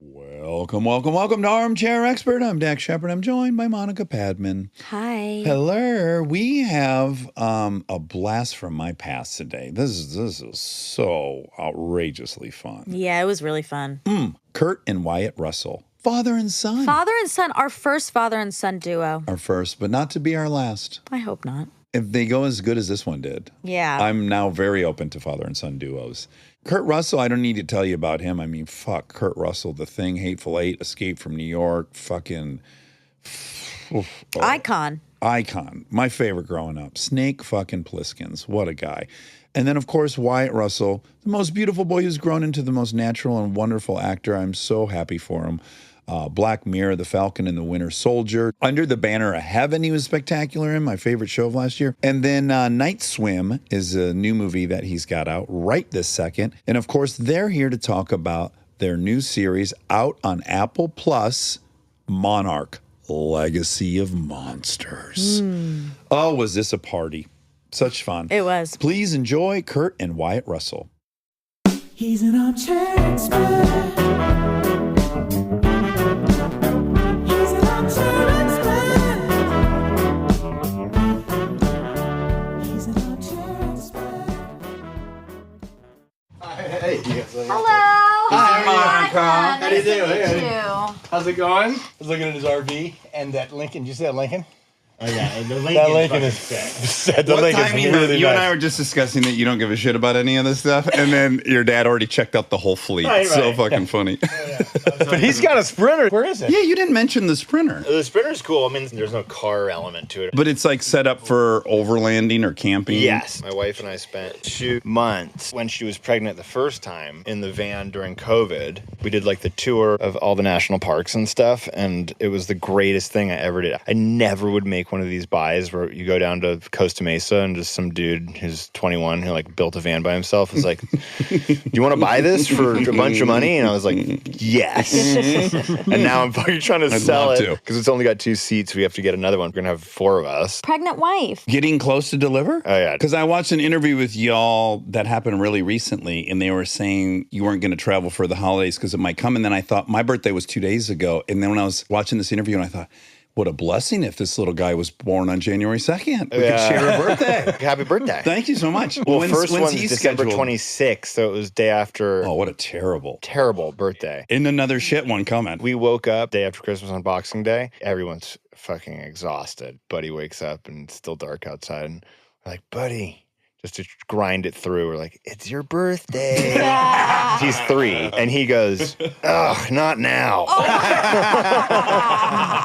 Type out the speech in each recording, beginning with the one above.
Welcome to Armchair Expert. I'm Dax Shepard. I'm joined by Monica Padman. Hi. Hello. We have a blast from my past today. This is so outrageously fun. Yeah, it was really fun. Kurt and Wyatt Russell, father and son. Father and son, our first father and son duo. Our first, but not to be our last. I hope not. If they go as good as this one did. Yeah. I'm now very open to father and son duos. Kurt Russell, I don't need to tell you about him. I mean, fuck, Kurt Russell, The Thing, Hateful Eight, Escape from New York, fucking... Icon. Icon. My favorite growing up. Snake fucking Plissken's. What a guy. And then, of course, Wyatt Russell, the most beautiful boy who's grown into the most natural and wonderful actor. I'm so happy for him. Black Mirror, The Falcon and the Winter Soldier. Under the Banner of Heaven, he was spectacular in, my favorite show of last year. And then Night Swim is a new movie that he's got out right this second. And of course, they're here to talk about their new series out on Apple Plus, Monarch, Legacy of Monsters. Oh, was this a party? Such fun. It was. Please enjoy Kurt and Wyatt Russell. He's an armchair expert. Hello. Hi, Monica. How do you do? Nice to meet you. How's it going? I was looking at his RV and that Lincoln. Did you see that Lincoln? Oh yeah, the That Lincoln is sick. The What Lincoln's time you really and I nice. were just discussing that you don't give a shit about any of this stuff, and then your dad already checked out the whole fleet. Right, So right. fucking funny. But he's got a Sprinter. Where is it? Yeah, you didn't mention the Sprinter, The Sprinter's cool. I mean, there's no car element to it. but it's like set up for overlanding or camping. Yes. My wife and I spent 2 months when she was pregnant the first time in the van during COVID. We did like the tour of all the national parks and stuff, and it was the greatest thing I ever did. I never would make one of these buys where you go down to Costa Mesa and just some dude who's 21 who like built a van by himself was like, do you want to buy this for a bunch of money? And I was like, yes. And now I'm fucking trying to sell love it to. because it's only got 2 seats. We have to get another one. We're going to have 4 of us. Pregnant wife. Getting close to deliver? Oh, yeah. Because I watched an interview with y'all that happened really recently, and they were saying you weren't going to travel for the holidays because it might come. And then I thought, my birthday was 2 days ago. And then when I was watching this interview, and I thought, what a blessing if this little guy was born on January 2nd. We could share a birthday. Happy birthday. Thank you so much. Well, when's first one's he December scheduled? 26th, so it was day after. Oh, what a terrible Birthday. And another shit one coming. We woke up day after Christmas on Boxing Day. Everyone's fucking exhausted. Buddy wakes up and it's still dark outside. And we're like, buddy, just to grind it through, we're like, it's your birthday. He's 3. And he goes, ugh, not now.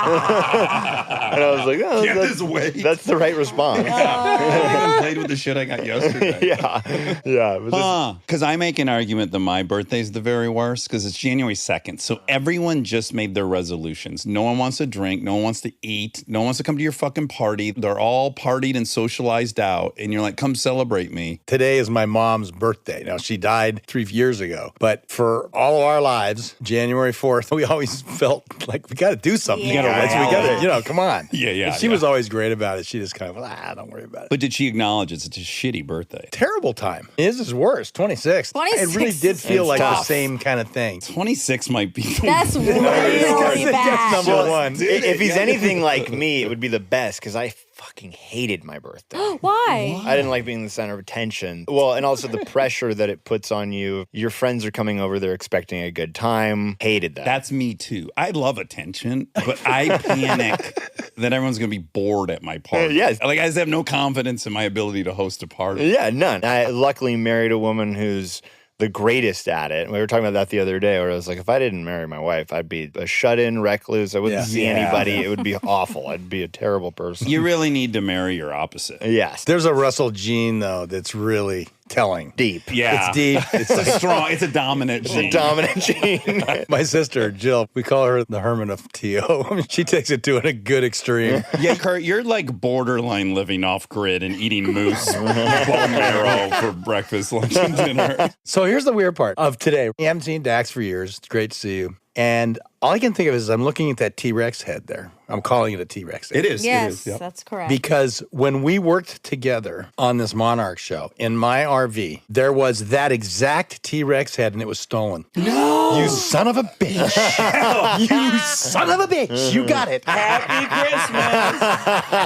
And I was like, oh, Get this way. that's the right response. I even played with the shit I got yesterday. Yeah. But Because I make an argument that my birthday's the very worst because it's January 2nd. So everyone just made their resolutions. No one wants to drink. No one wants to eat. No one wants to come to your fucking party. They're all partied and socialized out. And you're like, come celebrate me. Today is my mom's birthday. Now, she died 3 years ago. But for all of our lives, January 4th, we always felt like we got to do something. You gotta guys. We rally. got to, come on. Yeah. And she was always great about it. She just kind of, don't worry about it. But did she acknowledge it's a shitty birthday? Terrible time. His is worse. 26. 26 It really did feel is like the tough. same kind of thing. 26 might be the That's really That's bad. number one. if he's anything like me, it would be the best because I fucking hated my birthday. Why? I didn't like being the center of attention. Well, and also the pressure that it puts on you. Your friends are coming over, they're expecting a good time. Hated that. That's me too. I love attention, but I panic that everyone's going to be bored at my party. Yes. Like, I just have no confidence in my ability to host a party. Yeah, none. I luckily married a woman who's the greatest at it. We were talking about that the other day where I was like, if I didn't marry my wife, I'd be a shut-in recluse. I wouldn't see anybody. It would be awful. I'd be a terrible person. You really need to marry your opposite. Yes. There's a Russell gene, though, that's really telling. Deep. Yeah. It's deep. It's It's a strong, it's a dominant It's gene. a dominant gene. My sister, Jill, we call her the hermit of T.O. I mean, she takes it to a good extreme. Yeah, Kurt, you're like borderline living off grid and eating moose bone marrow for breakfast, lunch, and dinner. So here's the weird part of today. I haven't seen Dax for years. It's great to see you. And All I can think of is I'm looking at that T-Rex head there. I'm calling it a T-Rex head. It is. Yes, It is. Yep. that's correct. Because when we worked together on this Monarch show in my RV, there was that exact T-Rex head and it was stolen. No! You son of a bitch. You son of a bitch. You got it. Happy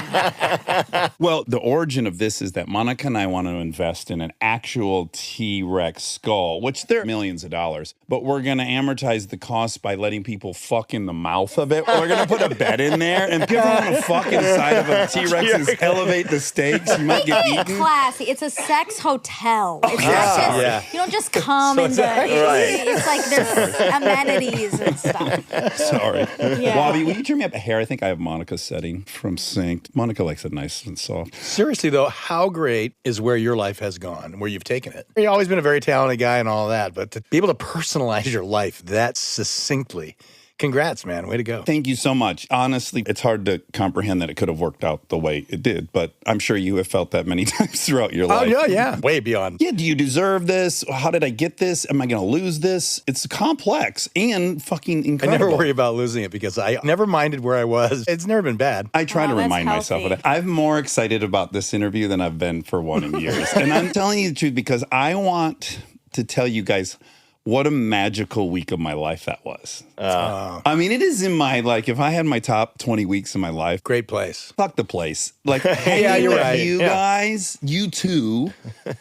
Christmas. Well, the origin of this is that Monica and I want to invest in an actual T-Rex skull, which they're millions of dollars, but we're going to amortize the cost by letting people fuck in the mouth of it. We're going to put a bed in there, and if you ever want to fuck inside of a T-Rex and elevate the stakes, you might get eaten. Classy. It's a sex hotel. It's not just, you don't just come into it's like there's amenities and stuff. Sorry. Yeah. Bobby, will you turn me up a hair? I think I have Monica's setting from Synced. Monica likes it nice and soft. Seriously, though, how great is where your life has gone, where you've taken it? You've always been a very talented guy and all that, but to be able to personalize your life that succinctly, congrats, man. Way to go. Thank you so much. Honestly, it's hard to comprehend that it could have worked out the way it did, but I'm sure you have felt that many times throughout your life. Oh, yeah. Way beyond. Yeah, do you deserve this? How did I get this? Am I going to lose this? It's complex and fucking I incredible. never worry about losing it because I never minded where I was. It's never been bad. I try to that's remind myself of healthy. that. I'm more excited about this interview than I've been for one in years. And I'm telling you the truth because I want to tell you guys what a magical week of my life that was. I mean, it is in my, like, if I had my top 20 weeks in my life, Great place. fuck the place. Like, Yeah, you're with right. you Yeah. guys, you too,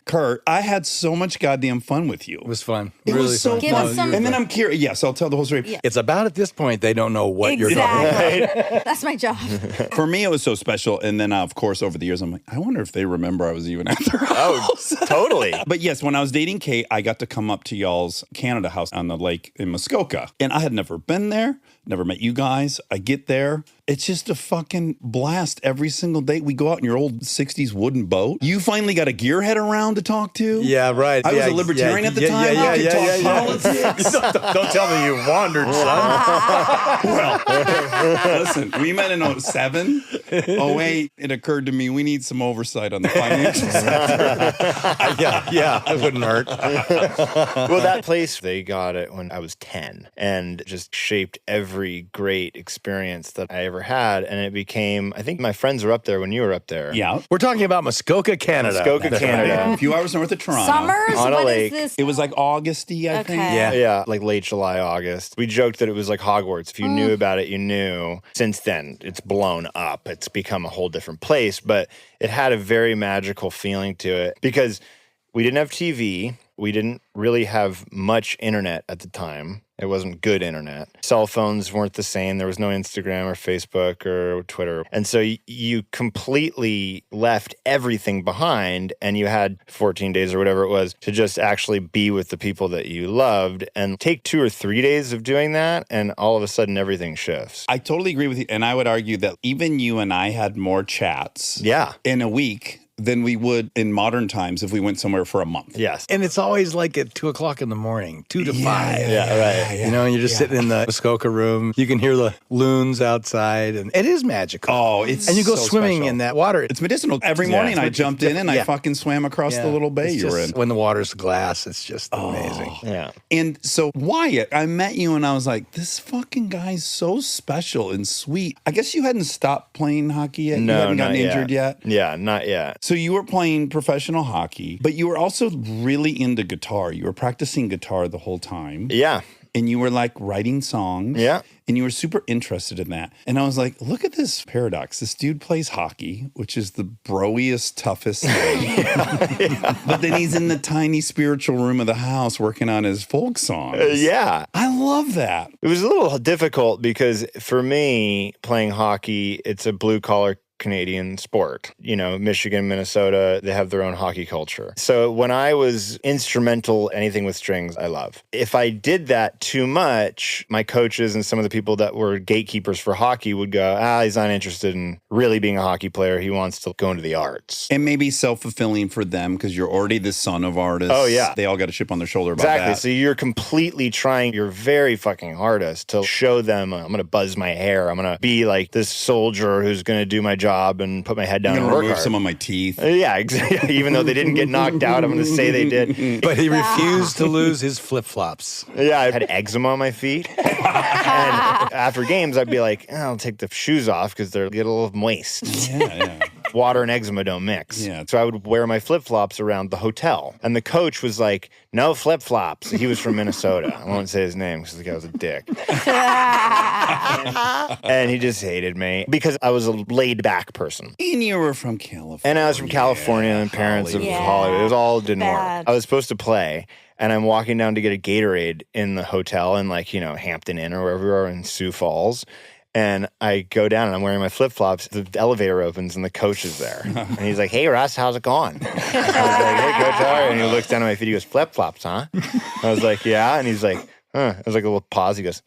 Kurt, I had so much goddamn fun with you. It was fun. It really was so fun. Give us fun. some- And then I'm curious. Yes, I'll tell the whole story. Yeah. It's about at this point they don't know what you're talking about. Exactly. That's my job. For me, it was so special. And then, of course, over the years, I'm like, I wonder if they remember I was even at their house. Totally. But yes, when I was dating Kate, I got to come up to y'all's Canada house on the lake in Muskoka. And I had never been there, never met you guys. I get there. It's just a fucking blast every single day. We go out in your old 60s wooden boat. You finally got a gearhead around to talk to. Yeah, right. I was Yeah, a libertarian yeah, at the yeah, time. yeah, I could yeah, talk yeah, yeah. politics. Don't tell me you wandered, son. Listen, we met in 07. 08, it occurred to me we need some oversight on the financial sector. yeah, that wouldn't hurt. Well, that place, they got it when I was 10 and just shaped every great experience that I ever had. And it became, I think my friends were up there when you were up there. Yeah. We're talking about Muskoka, Canada. Muskoka, That's Canada. A few hours north of Toronto. Summers? On a What lake. is this? It was like Augusty, I think. Okay. Yeah. Yeah, like late July, August. We joked that it was like Hogwarts. If you knew about it, you knew. Since then, it's blown up. It's become a whole different place, but it had a very magical feeling to it because we didn't have TV. We didn't really have much internet at the time. It wasn't good internet. Cell phones weren't the same. There was no Instagram or Facebook or Twitter. And so you completely left everything behind and you had 14 days or whatever it was to just actually be with the people that you loved and take 2 or 3 days of doing that. And all of a sudden everything shifts. I totally agree with you. And I would argue that even you and I had more chats Yeah. in a week than we would in modern times if we went somewhere for a month. Yes. And it's always like at 2 o'clock in the morning, 2 to 5. Yeah, right. You know, and you're just sitting in the Muskoka room. You can hear the loons outside, and it is magical. Oh, it's and you go so swimming special. in that water. It's medicinal. Every Yeah, morning it's I med- jumped in and I yeah. fucking swam across Yeah. the little bay It's you were just- in. When the water's glass, it's just amazing. Yeah. And so Wyatt, I met you and I was like, this fucking guy's so special and sweet. I guess you hadn't stopped playing hockey yet. You No, hadn't not gotten injured yet. Yeah, not yet. So you were playing professional hockey, but you were also really into guitar. You were practicing guitar the whole time. Yeah. And you were like writing songs. Yeah. And you were super interested in that. And I was like, look at this paradox. This dude plays hockey, which is the broiest, toughest thing. But then he's in the tiny spiritual room of the house working on his folk songs. Yeah. I love that. It was a little difficult because for me, playing hockey, it's a blue collar Canadian sport. You know, Michigan, Minnesota, they have their own hockey culture. So when I was instrumental, anything with strings, I love. If I did that too much, my coaches and some of the people that were gatekeepers for hockey would go, he's not interested in really being a hockey player. He wants to go into the arts. And maybe self-fulfilling for them because you're already the son of artists. Oh, yeah. They all got a chip on their shoulder about Exactly. that. So you're completely trying your very fucking hardest to show them, I'm going to buzz my hair. I'm going to be like this soldier who's going to do my job job and put my head down I'm and gonna work remove hard. some of my teeth. Yeah, exactly. Even though they didn't get knocked out, I'm going to say they did. But he refused to lose his flip-flops. Yeah, I had eczema on my feet. And after games, I'd be like, I'll take the shoes off because they'll get a little moist. Yeah. Water and eczema don't mix. Yeah. So I would wear my flip-flops around the hotel. And the coach was like, no flip-flops. He was from Minnesota. I won't say his name because the guy was a dick. And he just hated me because I was a laid-back person. And you were from California. And I was from California and parents of Hollywood. Hollywood. It was all didn't Bad. work. I was supposed to play. And I'm walking down to get a Gatorade in the hotel in Hampton Inn or wherever we are in Sioux Falls. And I go down and I'm wearing my flip-flops. The elevator opens and the coach is there. And he's like, hey, Russ, how's it going? I was like, hey, Coach, how are you? And he looks down at my feet. He goes, flip-flops, huh? I was like, yeah. And he's like, huh. It was like a little pause. He goes,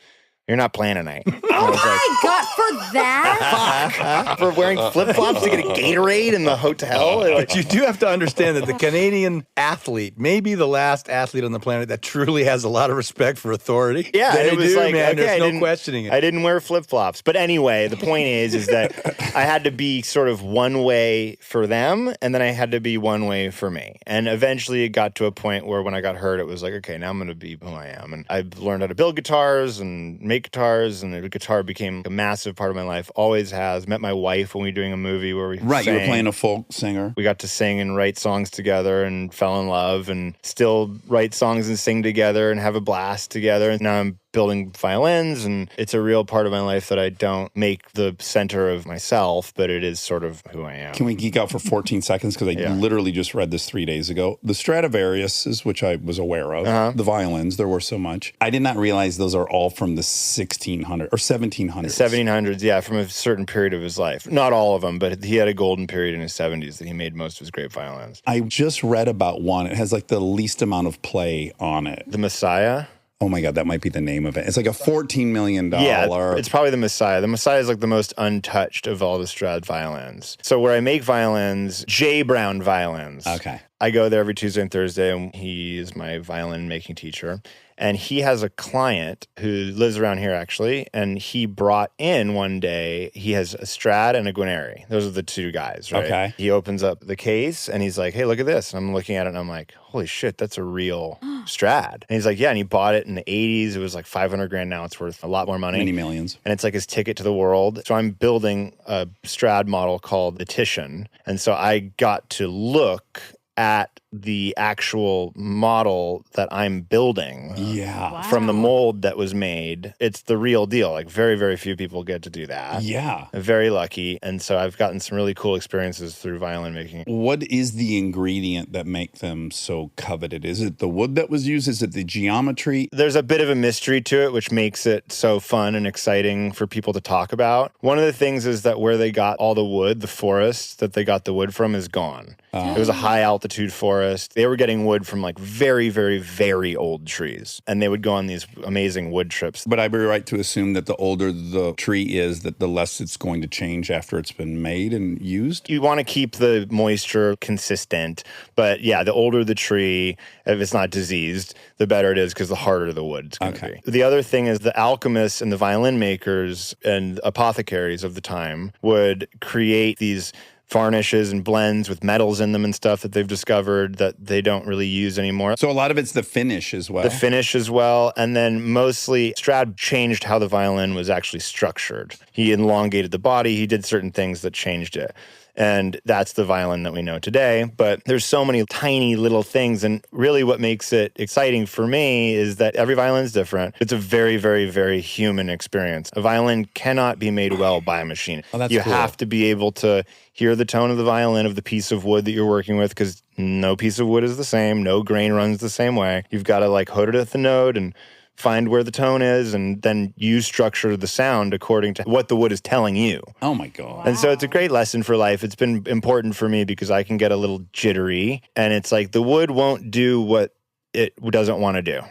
you're not playing tonight. And I was My God, for that? for wearing flip-flops to get a Gatorade in the hotel? But you do have to understand that the Canadian athlete may be the last athlete on the planet that truly has a lot of respect for authority. Yeah, they it was do, like, man. okay, There's no questioning it. I didn't wear flip-flops. But anyway, the point is that I had to be sort of one way for them, and then I had to be one way for me. And eventually it got to a point where when I got hurt, it was like, okay, now I'm going to be who I am. And I learned how to build guitars and make guitars, and the guitar became a massive part of my life, always has. Met my wife when we were doing a movie where we Right, you were sang. playing a folk singer. We got to sing and write songs together and fell in love and still write songs and sing together and have a blast together. And now I'm building violins, and it's a real part of my life that I don't make the center of myself, but it is sort of who I am. Can we geek out for 14 seconds? Because I literally just read this 3 days ago. The Stradivariuses, which I was aware of, the violins, there were so much. I did not realize those are all from the 1600s or 1700s. 1700s, yeah, from a certain period of his life. Not all of them, but he had a golden period in his 70s that he made most of his great violins. I just read about one. It has like the least amount of play on it. The Messiah? Oh my God, that might be the name of it. It's like a $14 million. Yeah, it's probably the Messiah. The Messiah is like the most untouched of all the Strad violins. So where I make violins, J. Brown violins. Okay. I go there every Tuesday and Thursday, and he is my violin making teacher. And he has a client who lives around here, actually, and he brought in one day, he has a Strad and a Guarneri. Those are the two guys, right? Okay. He opens up the case, and he's like, hey, look at this. And I'm looking at it, and I'm like, holy shit, that's a real Strad. And he's like, yeah, and he bought it in the 80s. It was like 500 grand. Now it's worth a lot more money. Many millions. And it's like his ticket to the world. So I'm building a Strad model called the Titian. And so I got to look at the actual model that I'm building Yeah. from the mold that was made. It's the real deal. Like very, very few people get to do that. Yeah. I'm very lucky. And so I've gotten some really cool experiences through violin making. What is the ingredient that make them so coveted? Is it the wood that was used? Is it the geometry? There's a bit of a mystery to it, which makes it so fun and exciting for people to talk about. One of the things is that where they got all the wood, the forest that they got the wood from is gone. It was a high altitude forest. They were getting wood from like very, very, very old trees. And they would go on these amazing wood trips. But I'd be right to assume that the older the tree is, that the less it's going to change after it's been made and used? You want to keep the moisture consistent. But yeah, the older the tree, if it's not diseased, the better it is because the harder the wood is going to be. The other thing is the alchemists and the violin makers and apothecaries of the time would create these varnishes and blends with metals in them and stuff that they've discovered that they don't really use anymore. So a lot of it's the finish as well. The finish as well. And then mostly Strad changed how the violin was actually structured. He elongated the body. He did certain things that changed it. And that's the violin that we know today. But there's so many tiny little things. And really what makes it exciting for me is that every violin is different. It's a very, very, very human experience. A violin cannot be made well by a machine. Oh, that's you cool. have to be able to hear the tone of the violin of the piece of wood that you're working with, because no piece of wood is the same. No grain runs the same way. You've got to like hold it at the note and find where the tone is, and then you structure the sound according to what the wood is telling you. Oh my God. And so it's a great lesson for life. It's been important for me because I can get a little jittery, and it's like the wood won't do what it doesn't want to do.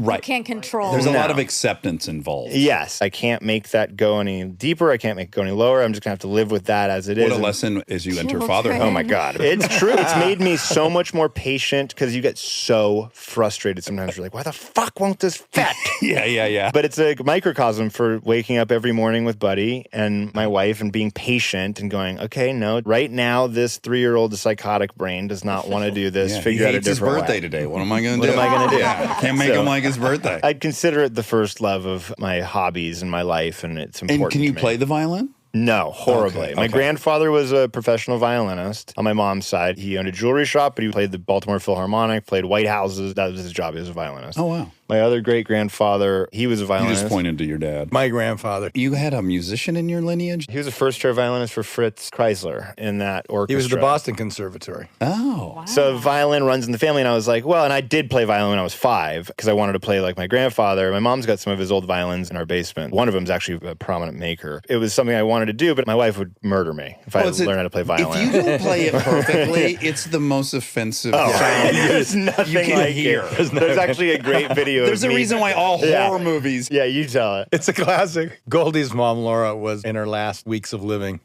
Right. you can't control. There's a lot No. of acceptance involved. Yes, I can't make that go any deeper. I can't make it go any lower. I'm just gonna have to live with that as it is. What a And- lesson as you enter Children. fatherhood. Oh my God. It's true. It's made me so much more patient because you get so frustrated sometimes. You're like, why the fuck won't this fit? Yeah. But it's a microcosm for waking up every morning with Buddy and my wife and being patient and going, okay, no, right now, this 3-year-old psychotic brain does not want to do this. Yeah, Figure he out a hates his different birthday way. today. What am I going to do? What am I gonna do? Yeah, can't make So- him like his birthday. I'd consider it the first love of my hobbies in my life, and it's important. And can you to me. play the violin? No, horribly. Okay, My okay. grandfather was a professional violinist on my mom's side. He owned a jewelry shop, but he played the Baltimore Philharmonic, played White Houses. That was his job. He was a violinist. Oh, wow. My other great-grandfather, he was a You violinist. just pointed to your dad. My grandfather. You had a musician in your lineage? He was a first-chair violinist for Fritz Kreisler in that orchestra. He was at the Boston Conservatory. Oh. So violin runs in the family, and I was like, well, and I did play violin when I was 5 because I wanted to play like my grandfather. My mom's got some of his old violins in our basement. One of them's actually a prominent maker. It was something I wanted to do, but my wife would murder me if I learned how to play violin. If you don't play it perfectly, it's the most offensive sound There's nothing you can like hear. it. There's actually a great video. There's of a me. reason why all Yeah. horror movies. Yeah, you tell it. It's a classic. Goldie's mom, Laura, was in her last weeks of living.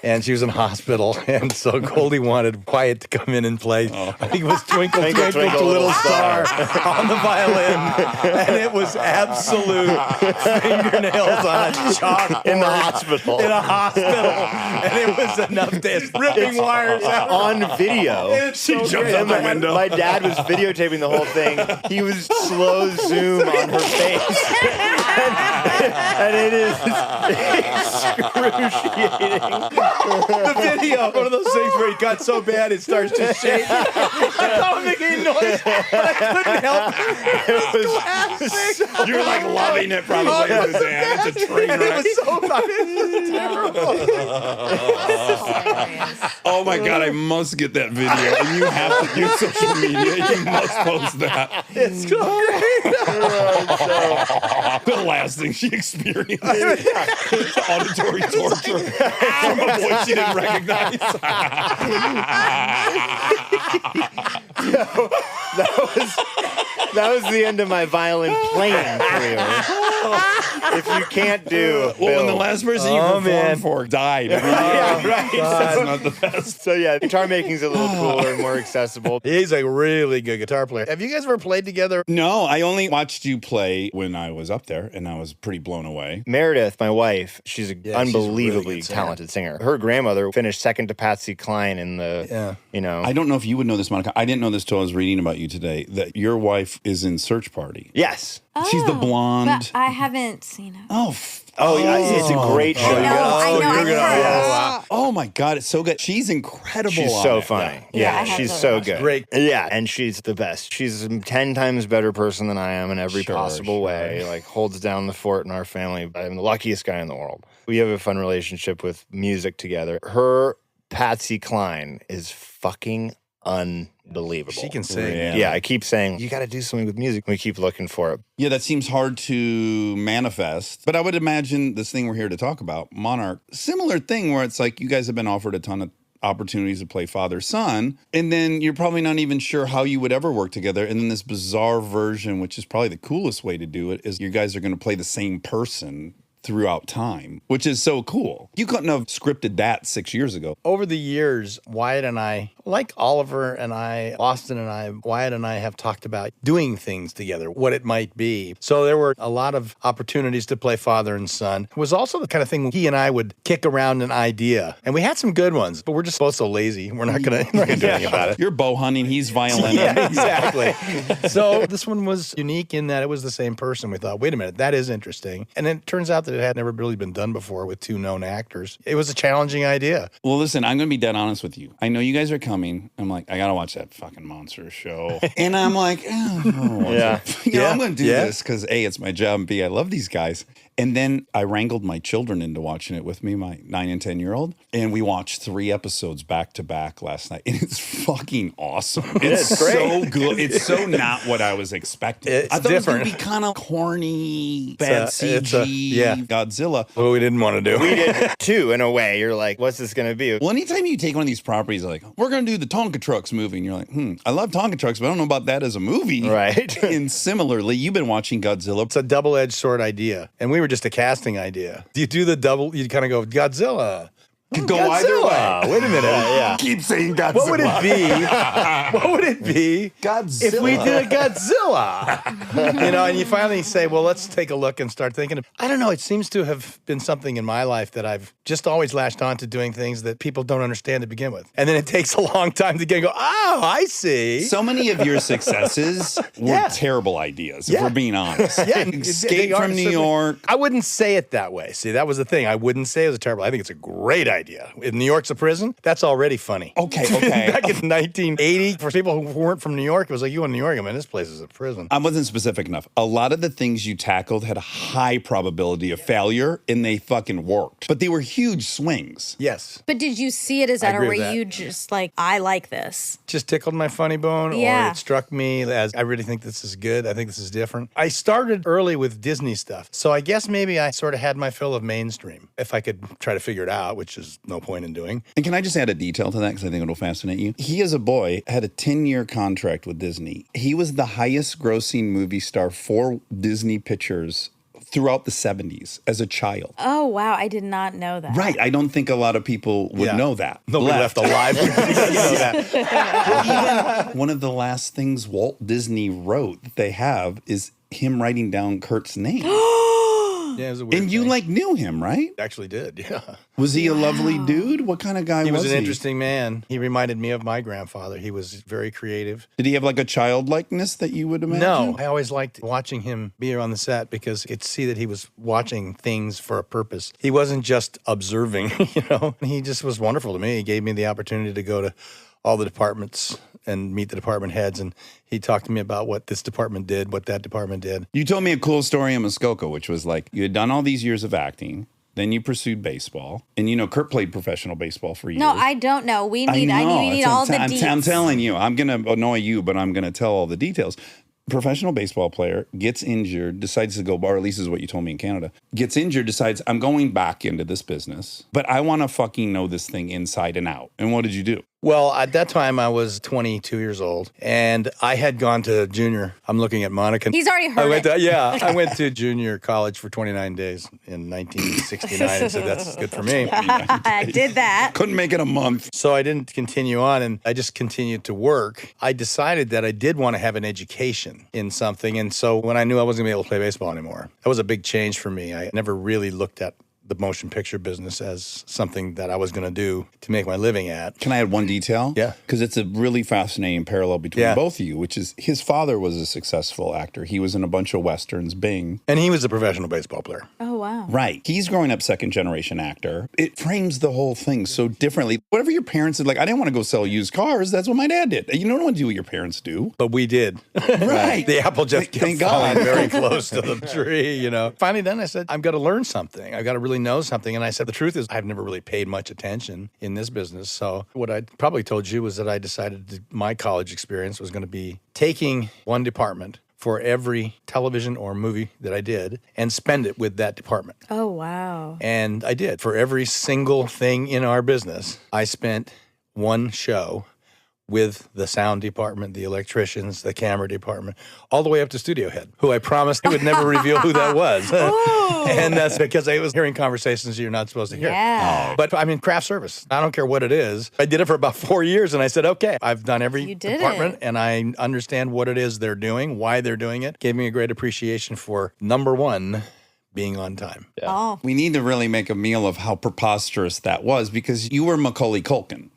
And she was in hospital. And so Goldie wanted Wyatt to come in and play. I think it was Twinkle, Twinkle, Twinkle, Twinkle, Little Little Star on the violin. And it was absolute fingernails on a chalkboard. In the hospital. In a hospital. And it was enough to ripping wires out. On video. It's so jumped great. out the window. My dad was videotaping the whole thing. He was slow zoom on her face. and it is excruciating. The video, one of those things where he got so bad it starts to shake. I don't make any noise, but I couldn't help it. You're like loving it probably with his hand. It's a train It wreck. was so fucking terrible. Oh my God, I must get that video. And you have to do social media. You must post that. It's so great. The last thing she experienced. Auditory torture from a voice she didn't recognize. That was the end of my violin playing career. If you can't do Well, when the Bill. last person you performed man. for died. I mean, Yeah, right. that's not the best. So yeah, guitar making's a little cooler and more accessible. He's a really good guitar player. Have you guys ever played together? No, I only watched you play when I was up there, and I was pretty blown away. Meredith, my wife, she's an Yeah, she's a really unbelievably good singer. talented singer. Her grandmother finished second to Patsy Cline in the, I don't know if you would know this, Monica. I didn't know this till I was reading about you today, that your wife is in Search Party. Yes. She's the blonde. But I haven't seen it. Oh, yeah, it's a great show. Oh my God, it's so good. She's incredible. She's on so it. funny. Yeah, Yeah, I have she's to so watch good. Great. Yeah, and she's the best. She's a 10 times better person than I am in every Sure, possible sure. way. Like, holds down the fort in our family. I'm the luckiest guy in the world. We have a fun relationship with music together. Her Patsy Cline is fucking unbelievable. She can sing. Yeah. Yeah, I keep saying, you got to do something with music. We keep looking for it. Yeah, that seems hard to manifest. But I would imagine this thing we're here to talk about, Monarch, similar thing where it's like you guys have been offered a ton of opportunities to play father-son, and then you're probably not even sure how you would ever work together. And then this bizarre version, which is probably the coolest way to do it, is you guys are going to play the same person throughout time, which is so cool. You couldn't have scripted that 6 years ago. Over the years, Wyatt and I, like Oliver and I, Austin and I, Wyatt and I have talked about doing things together, what it might be. So there were a lot of opportunities to play father and son. It was also the kind of thing he and I would kick around an idea. And we had some good ones, but we're just both so lazy. We're not going to do anything about it. You're bow hunting, he's violin. Yeah, exactly. So this one was unique in that it was the same person. We thought, wait a minute, that is interesting. And then it turns out that it had never really been done before with two known actors. It was a challenging idea. Well, listen, I'm going to be dead honest with you. I know you guys are coming. I'm like, I got to watch that fucking monster show. And I'm like, Yeah. I'm going to do this because A, it's my job, and B, I love these guys. And then I wrangled my children into watching it with me, my 9 and 10-year-old. And we watched 3 episodes back to back last night. And it's fucking awesome. It's so good. It's so not what I was expecting. It's I thought different. it was going to be kind of corny, bad CG, Godzilla. What we didn't want to do. We did too, in a way. You're like, what's this going to be? Well, anytime you take one of these properties, like, we're going to do the Tonka Trucks movie, and you're like, I love Tonka Trucks, but I don't know about that as a movie. Right. And similarly, you've been watching Godzilla. It's a double-edged sword idea. And we were just a casting idea. You do the double, you kind of go, Godzilla. Could go either way. Wait a minute. Keep saying Godzilla. What would it be? What would it be Godzilla. if we did a Godzilla? And you finally say, well, let's take a look and start thinking. I don't know. It seems to have been something in my life that I've just always latched on to doing things that people don't understand to begin with. And then it takes a long time to get and go, oh, I see. So many of your successes were terrible ideas, if we're being honest. Escape from New York. I wouldn't say it that way. See, that was the thing. I wouldn't say it was a terrible. I think it's a great idea. If New York's a prison, that's already funny. Okay. Back in 1980, for people who weren't from New York, it was like, you in New York, I mean, this place is a prison. I wasn't specific enough. A lot of the things you tackled had a high probability of failure, and they fucking worked. But they were huge swings. Yes. But did you see it as that, or agree were with that. you just like, I like this? Just tickled my funny bone, or it struck me as, I really think this is good. I think this is different. I started early with Disney stuff. So I guess maybe I sort of had my fill of mainstream, if I could try to figure it out, which is no point in doing. And can I just add a detail to that, because I think it'll fascinate you? He, as a boy, had a 10-year contract with Disney. He was the highest grossing movie star for Disney Pictures throughout the 70s as a child. Oh, wow. I did not know that. Right. I don't think a lot of people would know that. Nobody left alive. Even one of the last things Walt Disney wrote that they have is him writing down Kurt's name. Yeah, it was a weird And you thing. knew him, right? Actually did, yeah. Was he a lovely dude? What kind of guy was he? He was an interesting man. He reminded me of my grandfather. He was very creative. Did he have like a childlikeness that you would imagine? No, I always liked watching him be on the set because you could see that he was watching things for a purpose. He wasn't just observing, He just was wonderful to me. He gave me the opportunity to go to all the departments and meet the department heads, and he talked to me about what this department did, what that department did. You told me a cool story in Muskoka, which was like you had done all these years of acting, then you pursued baseball, and Kurt played professional baseball for years. No, I don't know. We need all the deets. I'm telling you, I'm going to annoy you, but I'm going to tell all the details. Professional baseball player gets injured, decides to go, or at least is what you told me in Canada, gets injured, decides, I'm going back into this business, but I want to fucking know this thing inside and out. And what did you do? Well, at that time, I was 22 years old, and I had gone to junior. I'm looking at Monica. He's already heard I went to junior college for 29 days in 1969 and said, that's good for me. I did that. Couldn't make it a month. So I didn't continue on, and I just continued to work. I decided that I did want to have an education in something, and so when I knew I wasn't going to be able to play baseball anymore, that was a big change for me. I never really looked at the motion picture business as something that I was going to do to make my living at. Can I add one detail? Yeah. Because it's a really fascinating parallel between both of you, which is his father was a successful actor. He was in a bunch of Westerns, Bing. And he was a professional baseball player. Oh, wow. Right. He's growing up second-generation actor. It frames the whole thing so differently. Whatever your parents did, like, I didn't want to go sell used cars. That's what my dad did. You don't want to do what your parents do. But we did. Right. The apple just kept Thank falling God. very close to the tree, Finally then I said, I've got to learn something. I've got to really know something. And I said, the truth is I've never really paid much attention in this business. So what I probably told you was that I decided my college experience was going to be taking one department for every television or movie that I did and spend it with that department. Oh, wow. And I did. For every single thing in our business, I spent one show with the sound department, the electricians, the camera department, all the way up to studio head, who I promised I would never reveal who that was. And that's because I was hearing conversations you're not supposed to hear. Yeah. But I mean, craft service, I don't care what it is. I did it for about 4 years and I said, okay, I've done every department and I understand what it is they're doing, why they're doing it. Gave me a great appreciation for number one, being on time. Yeah. Oh. We need to really make a meal of how preposterous that was because you were Macaulay Culkin.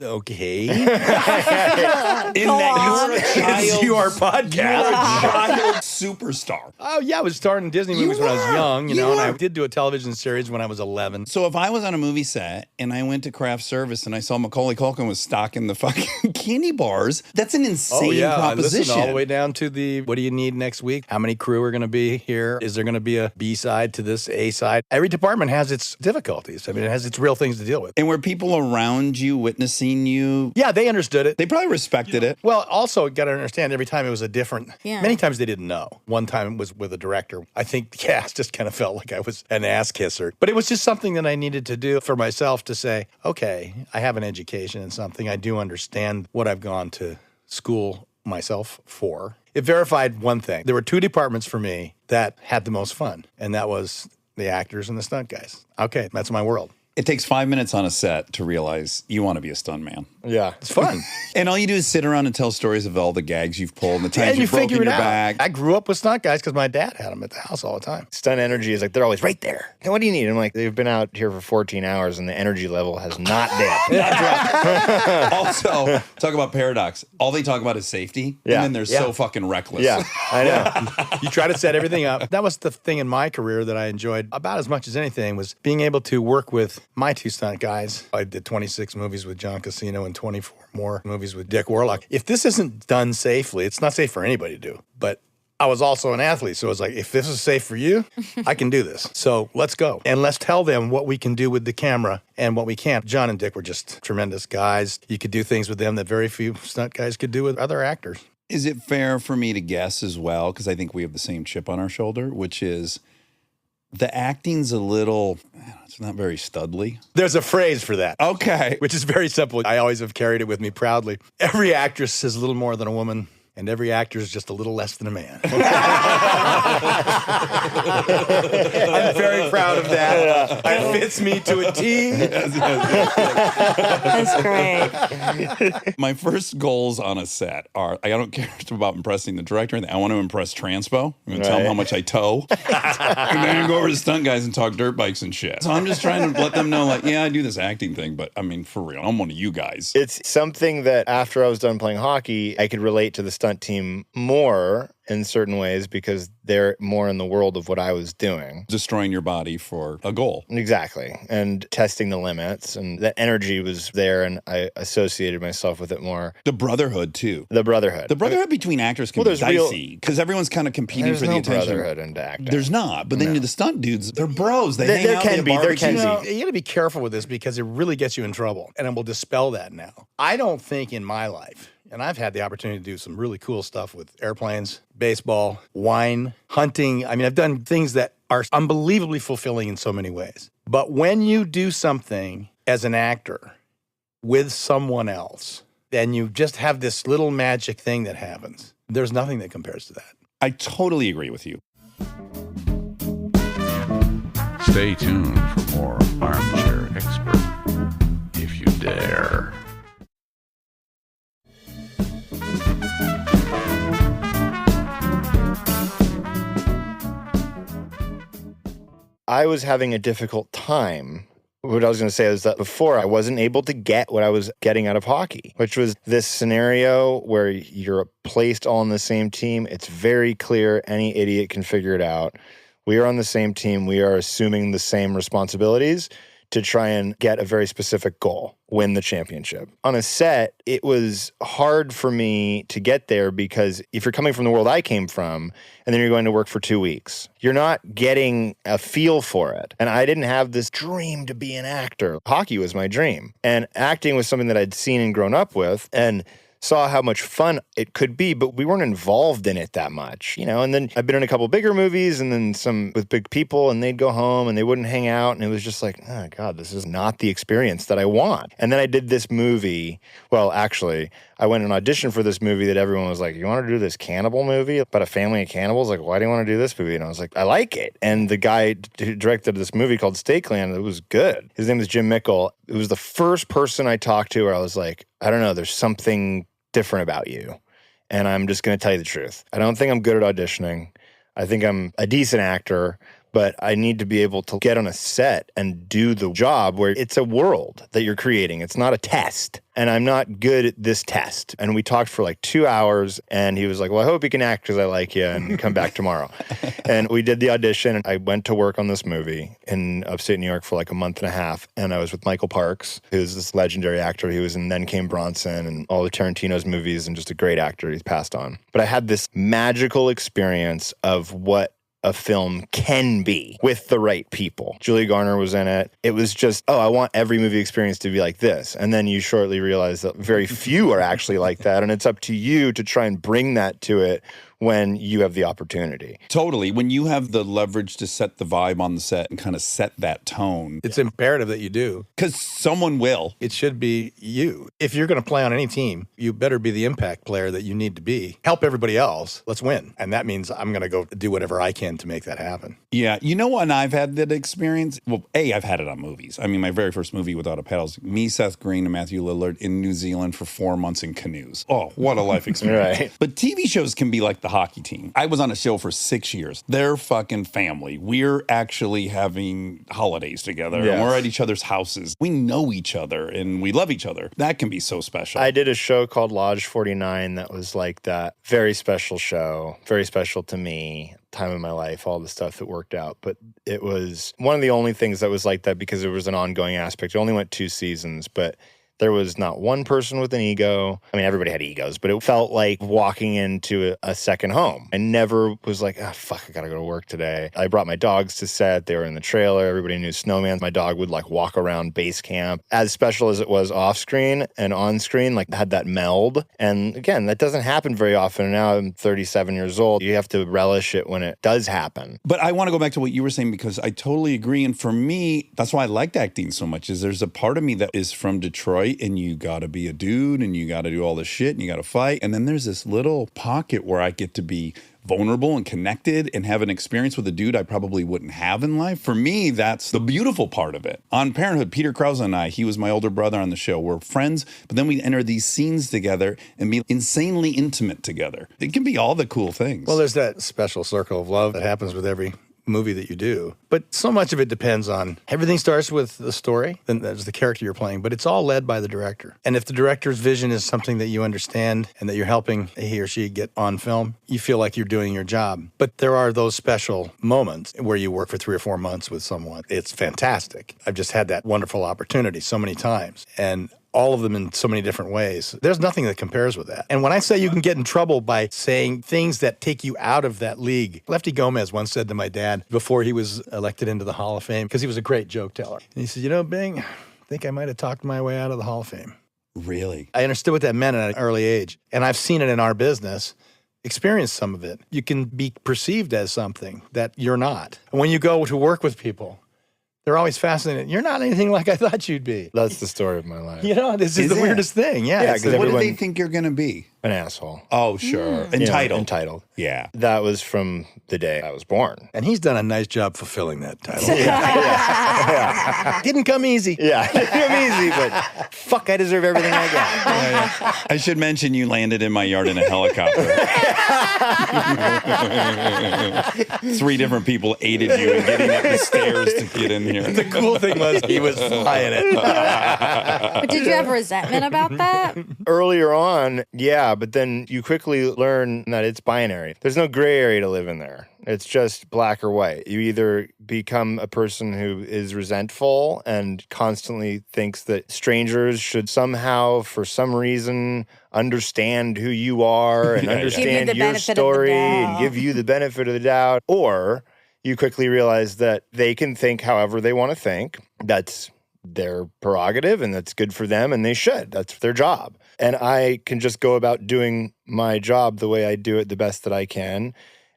Okay. In that you were a child. You are podcast. You were a child superstar. Oh, yeah. I was starring in Disney movies when I was young, and I did do a television series when I was 11. So if I was on a movie set and I went to craft service and I saw Macaulay Culkin was stocking the fucking candy bars. That's an insane proposition. Listen, all the way down to the, what do you need next week? How many crew are going to be here? Is there going to be a B side to this A side? Every department has its difficulties. I mean, it has its real things to deal with. And were people around you witnessing you? Yeah, they understood it. They probably respected it. Well, also, you got to understand, every time it was a different, Yeah. many times they didn't know. One time it was with a director. I think the cast just kind of felt like I was an ass kisser. But it was just something that I needed to do for myself to say, okay, I have an education in something. I do understand what I've gone to school myself for. It verified one thing. There were two departments for me that had the most fun, and that was the actors and the stunt guys. Okay, that's my world. It takes 5 minutes on a set to realize you want to be a stunt man. Yeah. It's fun. And all you do is sit around and tell stories of all the gags you've pulled and the times And you you've broken figure it your out. back. I grew up with stunt guys because my dad had them at the house all the time. Stunt energy is like, they're always right there. And what do you need? I'm like, they've been out here for 14 hours and the energy level has not dipped. Also, talk about paradox. All they talk about is safety, Yeah. and then they're so fucking reckless. Yeah, I know. You try to set everything up. That was the thing in my career that I enjoyed about as much as anything, was being able to work with my two stunt guys. I did 26 movies with John Casino and 24 more movies with Dick Warlock. If this isn't done safely, it's not safe for anybody to do. But I was also an athlete, so I was like, if this is safe for you, I can do this. So let's go. And let's tell them what we can do with the camera and what we can't. John and Dick were just tremendous guys. You could do things with them that very few stunt guys could do with other actors. Is it fair for me to guess as well, because I think we have the same chip on our shoulder, which is the acting's a little, it's not very studly. There's a phrase for that. Okay. Which is very simple. I always have carried it with me proudly. Every actress is a little more than a woman, and every actor is just a little less than a man. I'm very proud of that. It fits me to a T. That's great. My first goals on a set are, I don't care about impressing the director. I want to impress Transpo. I'm going to tell him how much I tow. And then go over to stunt guys and talk dirt bikes and shit. So I'm just trying to let them know, like, yeah, I do this acting thing, but I mean, for real, I'm one of you guys. It's something that after I was done playing hockey, I could relate to the stunt team more in certain ways because they're more in the world of what I was doing. Destroying your body for a goal. Exactly. And testing the limits. And that energy was there, and I associated myself with it more. The brotherhood, too. The brotherhood. The brotherhood between actors can be dicey because everyone's kind of competing There's for the no attention. brotherhood in acting. There's not. But then the stunt dudes, they're bros. They hang There out can with be. the There can barbecue. be. You got to be careful with this because it really gets you in trouble. And I will dispel that now. I don't think in my life, and I've had the opportunity to do some really cool stuff with airplanes, baseball, wine, hunting. I mean, I've done things that are unbelievably fulfilling in so many ways. But when you do something as an actor with someone else, then you just have this little magic thing that happens. There's nothing that compares to that. I totally agree with you. Stay tuned for more Armchair Expert, if you dare. I was having a difficult time. What I was going to say is that before I wasn't able to get what I was getting out of hockey, which was this scenario where you're placed all on the same team. It's very clear. Any idiot can figure it out. We are on the same team. We are assuming the same responsibilities to try and get a very specific goal, win the championship. On a set, it was hard for me to get there because if you're coming from the world I came from, and then you're going to work for 2 weeks, you're not getting a feel for it. And I didn't have this dream to be an actor. Hockey was my dream. And acting was something that I'd seen and grown up with, and saw how much fun it could be, but we weren't involved in it that much, you know? And then I've been in a couple bigger movies and then some with big people, and they'd go home and they wouldn't hang out. And it was just like, oh God, this is not the experience that I want. And then I did this movie. Well, actually, I went and auditioned for this movie that everyone was like, you want to do this cannibal movie about a family of cannibals? Like, why do you want to do this movie? And I was like, I like it. And the guy who directed this movie called Stakeland, it was good. His name is Jim Mickle. It was the first person I talked to where I was like, I don't know, there's something different about you. And I'm just going to tell you the truth. I don't think I'm good at auditioning. I think I'm a decent actor, but I need to be able to get on a set and do the job where it's a world that you're creating. It's not a test. And I'm not good at this test. And we talked for like 2 hours, and he was like, well, I hope you can act because I like you, and come back tomorrow. And we did the audition, and I went to work on this movie in upstate New York for like a month and a half. And I was with Michael Parks, who's this legendary actor. He was in Then Came Bronson and all the Tarantino's movies, and just a great actor. He's passed on. But I had this magical experience of what a film can be with the right people. Julie Garner was in it. It was just, I want every movie experience to be like this. And then you shortly realize that very few are actually like that. And it's up to you to try and bring that to it when you have the opportunity. Totally. When you have the leverage to set the vibe on the set and kind of set that tone. It's imperative that you do. Because someone will. It should be you. If you're going to play on any team, you better be the impact player that you need to be. Help everybody else. Let's win. And that means I'm going to go do whatever I can to make that happen. Yeah. You know when I've had that experience? Well, I've had it on movies. I mean, my very first movie, Without a Paddle, me, Seth Green, and Matthew Lillard in New Zealand for 4 months in canoes. Oh, what a life experience. Right. But TV shows can be like the hockey team. I was on a show for 6 years. They're fucking family. We're actually having holidays together. Yes. And we're at each other's houses. We know each other and we love each other. That can be so special. I did a show called Lodge 49 that was like that. Very special show. Very special to me. Time of my life, all the stuff that worked out. But it was one of the only things that was like that because there was an ongoing aspect. It only went 2 seasons, but there was not one person with an ego. I mean, everybody had egos, but it felt like walking into a second home. I never was like, fuck, I gotta go to work today. I brought my dogs to set. They were in the trailer. Everybody knew snowman. My dog would like walk around base camp. As special as it was off screen and on screen, like had that meld. And again, that doesn't happen very often. And now I'm 37 years old. You have to relish it when it does happen. But I want to go back to what you were saying because I totally agree. And for me, that's why I liked acting so much is there's a part of me that is from Detroit and you got to be a dude and you got to do all this shit and you got to fight. And then there's this little pocket where I get to be vulnerable and connected and have an experience with a dude I probably wouldn't have in life. For me, that's the beautiful part of it. On Parenthood, Peter Krause and I, he was my older brother on the show, we're friends, but then we enter these scenes together and be insanely intimate together. It can be all the cool things. Well, there's that special circle of love that happens with every movie that you do. But so much of it depends on, everything starts with the story, then there's the character you're playing, but it's all led by the director. And if the director's vision is something that you understand and that you're helping he or she get on film, you feel like you're doing your job. But there are those special moments where you work for 3 or 4 months with someone. It's fantastic. I've just had that wonderful opportunity so many times. And all of them in so many different ways. There's nothing that compares with that. And when I say you can get in trouble by saying things that take you out of that league, Lefty Gomez once said to my dad before he was elected into the Hall of Fame, because he was a great joke teller. And he said, Bing, I think I might have talked my way out of the Hall of Fame. Really? I understood what that meant at an early age. And I've seen it in our business, experienced some of it. You can be perceived as something that you're not. And when you go to work with people, they're always fascinated. You're not anything like I thought you'd be. That's the story of my life. This is the weirdest thing. Yeah. Yeah, What do they think you're going to be? An asshole. Oh, sure. You know, Entitled. entitled. Yeah. That was from the day I was born. And he's done a nice job fulfilling that title. Didn't come easy. Yeah, it didn't come easy, but fuck, I deserve everything I got. I should mention you landed in my yard in a helicopter. 3 different people aided you in getting up the stairs to get in here. The cool thing was he was flying it. But did you have resentment about that? Earlier on, yeah, but then you quickly learn that it's binary. There's no gray area to live in there. It's just black or white. You either become a person who is resentful and constantly thinks that strangers should somehow, for some reason, understand who you are and understand your story and give you the benefit of the doubt, or you quickly realize that they can think however they want to think. That's their prerogative and that's good for them and they should. That's their job. And I can just go about doing my job the way I do it the best that I can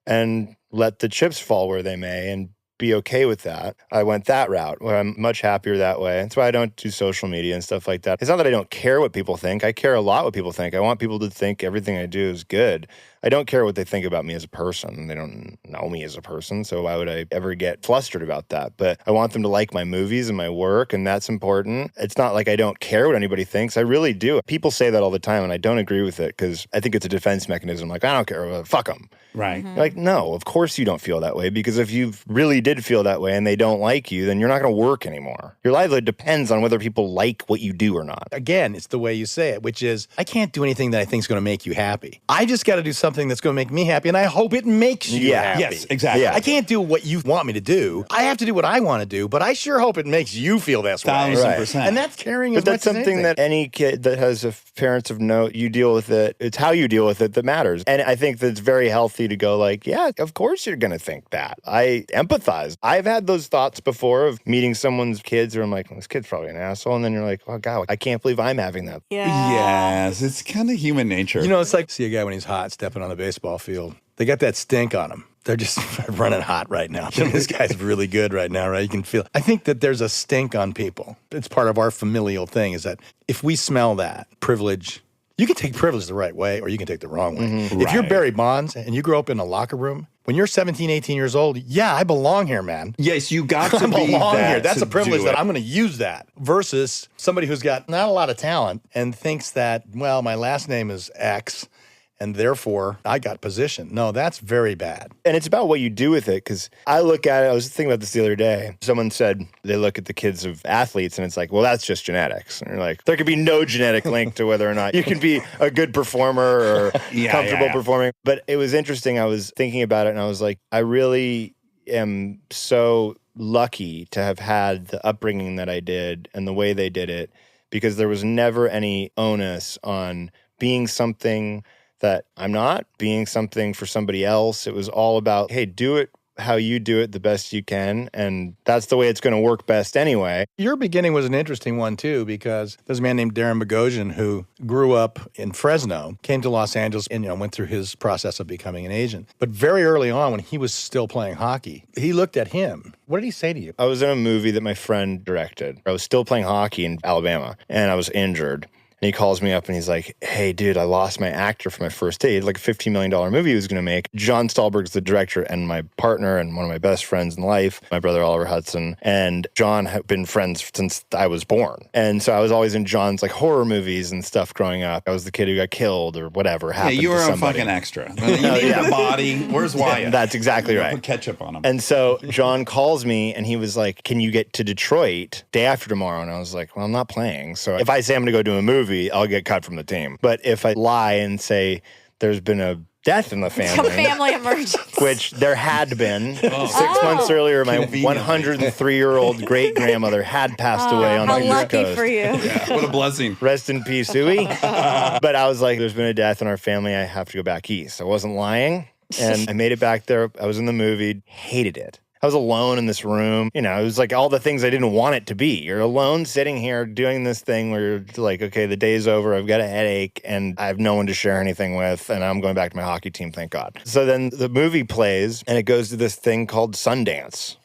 and let the chips fall where they may and be okay with that. I went that route where I'm much happier that way. That's why I don't do social media and stuff like that. It's not that I don't care what people think. I care a lot what people think. I want people to think everything I do is good. I don't care what they think about me as a person. They don't know me as a person, so why would I ever get flustered about that? But I want them to like my movies and my work, and that's important. It's not like I don't care what anybody thinks. I really do. People say that all the time, and I don't agree with it because I think it's a defense mechanism. Like, I don't care. Fuck them. Right. Like, no, of course you don't feel that way, because if you really did feel that way and they don't like you, then you're not going to work anymore. Your livelihood depends on whether people like what you do or not. Again, it's the way you say it, which is, I can't do anything that I think is going to make you happy. I just got to do something that's going to make me happy, and I hope it makes you happy. Yes, exactly. Yeah. I can't do what you want me to do. I have to do what I want to do, but I sure hope it makes you feel this way. 1,000%. And that's carrying But as much that's something as that any kid that has parents of note, you deal with it. It's how you deal with it that matters. And I think that it's very healthy to go like, yeah, of course you're going to think that. I empathize. I've had those thoughts before of meeting someone's kids where I'm like, well, this kid's probably an asshole. And then you're like, oh, God, I can't believe I'm having that. Yes, it's kind of human nature. You know, it's like, see a guy when he's hot stepping on the baseball field. They got that stink on them. They're just running hot right now. This guy's really good right now, right? You can feel. I think that there's a stink on people. It's part of our familial thing is that if we smell that privilege, you can take privilege the right way or you can take the wrong way. Mm-hmm. If you're Right. Barry Bonds and you grow up in a locker room, when you're 17, 18 years old, yeah, I belong here, man. Yes, you got to I be belong that here. That's to a privilege do that it. I'm going to use that versus somebody who's got not a lot of talent and thinks that, well, my last name is X and therefore I got position. No, that's very bad. And it's about what you do with it, because I look at it, I was thinking about this the other day. Someone said they look at the kids of athletes and it's like, well, that's just genetics. And you're like, there could be no genetic link to whether or not you can be a good performer or comfortable performing. But it was interesting. I was thinking about it and I was like, I really am so lucky to have had the upbringing that I did and the way they did it, because there was never any onus on being something that I'm not, being something for somebody else. It was all about, hey, do it how you do it the best you can. And that's the way it's going to work best anyway. Your beginning was an interesting one, too, because there's a man named Darren Bogosian who grew up in Fresno, came to Los Angeles, and went through his process of becoming an agent. But very early on, when he was still playing hockey, he looked at him. What did he say to you? I was in a movie that my friend directed. I was still playing hockey in Alabama, and I was injured. And he calls me up and he's like, hey, dude, I lost my actor for my first day. He had like a $15 million movie he was going to make. John Stahlberg's the director and my partner and one of my best friends in life, my brother Oliver Hudson. And John had been friends since I was born. And so I was always in John's like horror movies and stuff growing up. I was the kid who got killed or whatever happened you were to a somebody. fucking extra. You needed a body. Where's Wyatt? That's exactly right. Put ketchup on him. And so John calls me and he was like, can you get to Detroit day after tomorrow? And I was like, well, I'm not playing. So if I say I'm going to go do a movie, I'll get cut from the team. But if I lie and say there's been a death in the family, A family emergency. which there had been 6 months earlier, my 103-year-old great-grandmother had passed away on How the East lucky Coast. for you. What a blessing. Rest in peace, Suey. But I was like, there's been a death in our family. I have to go back east. I wasn't lying. And I made it back there. I was in the movie. Hated it. I was alone in this room. It was like all the things I didn't want it to be. You're alone sitting here doing this thing where you're like, okay, the day's over. I've got a headache and I have no one to share anything with. And I'm going back to my hockey team, thank God. So then the movie plays and it goes to this thing called Sundance.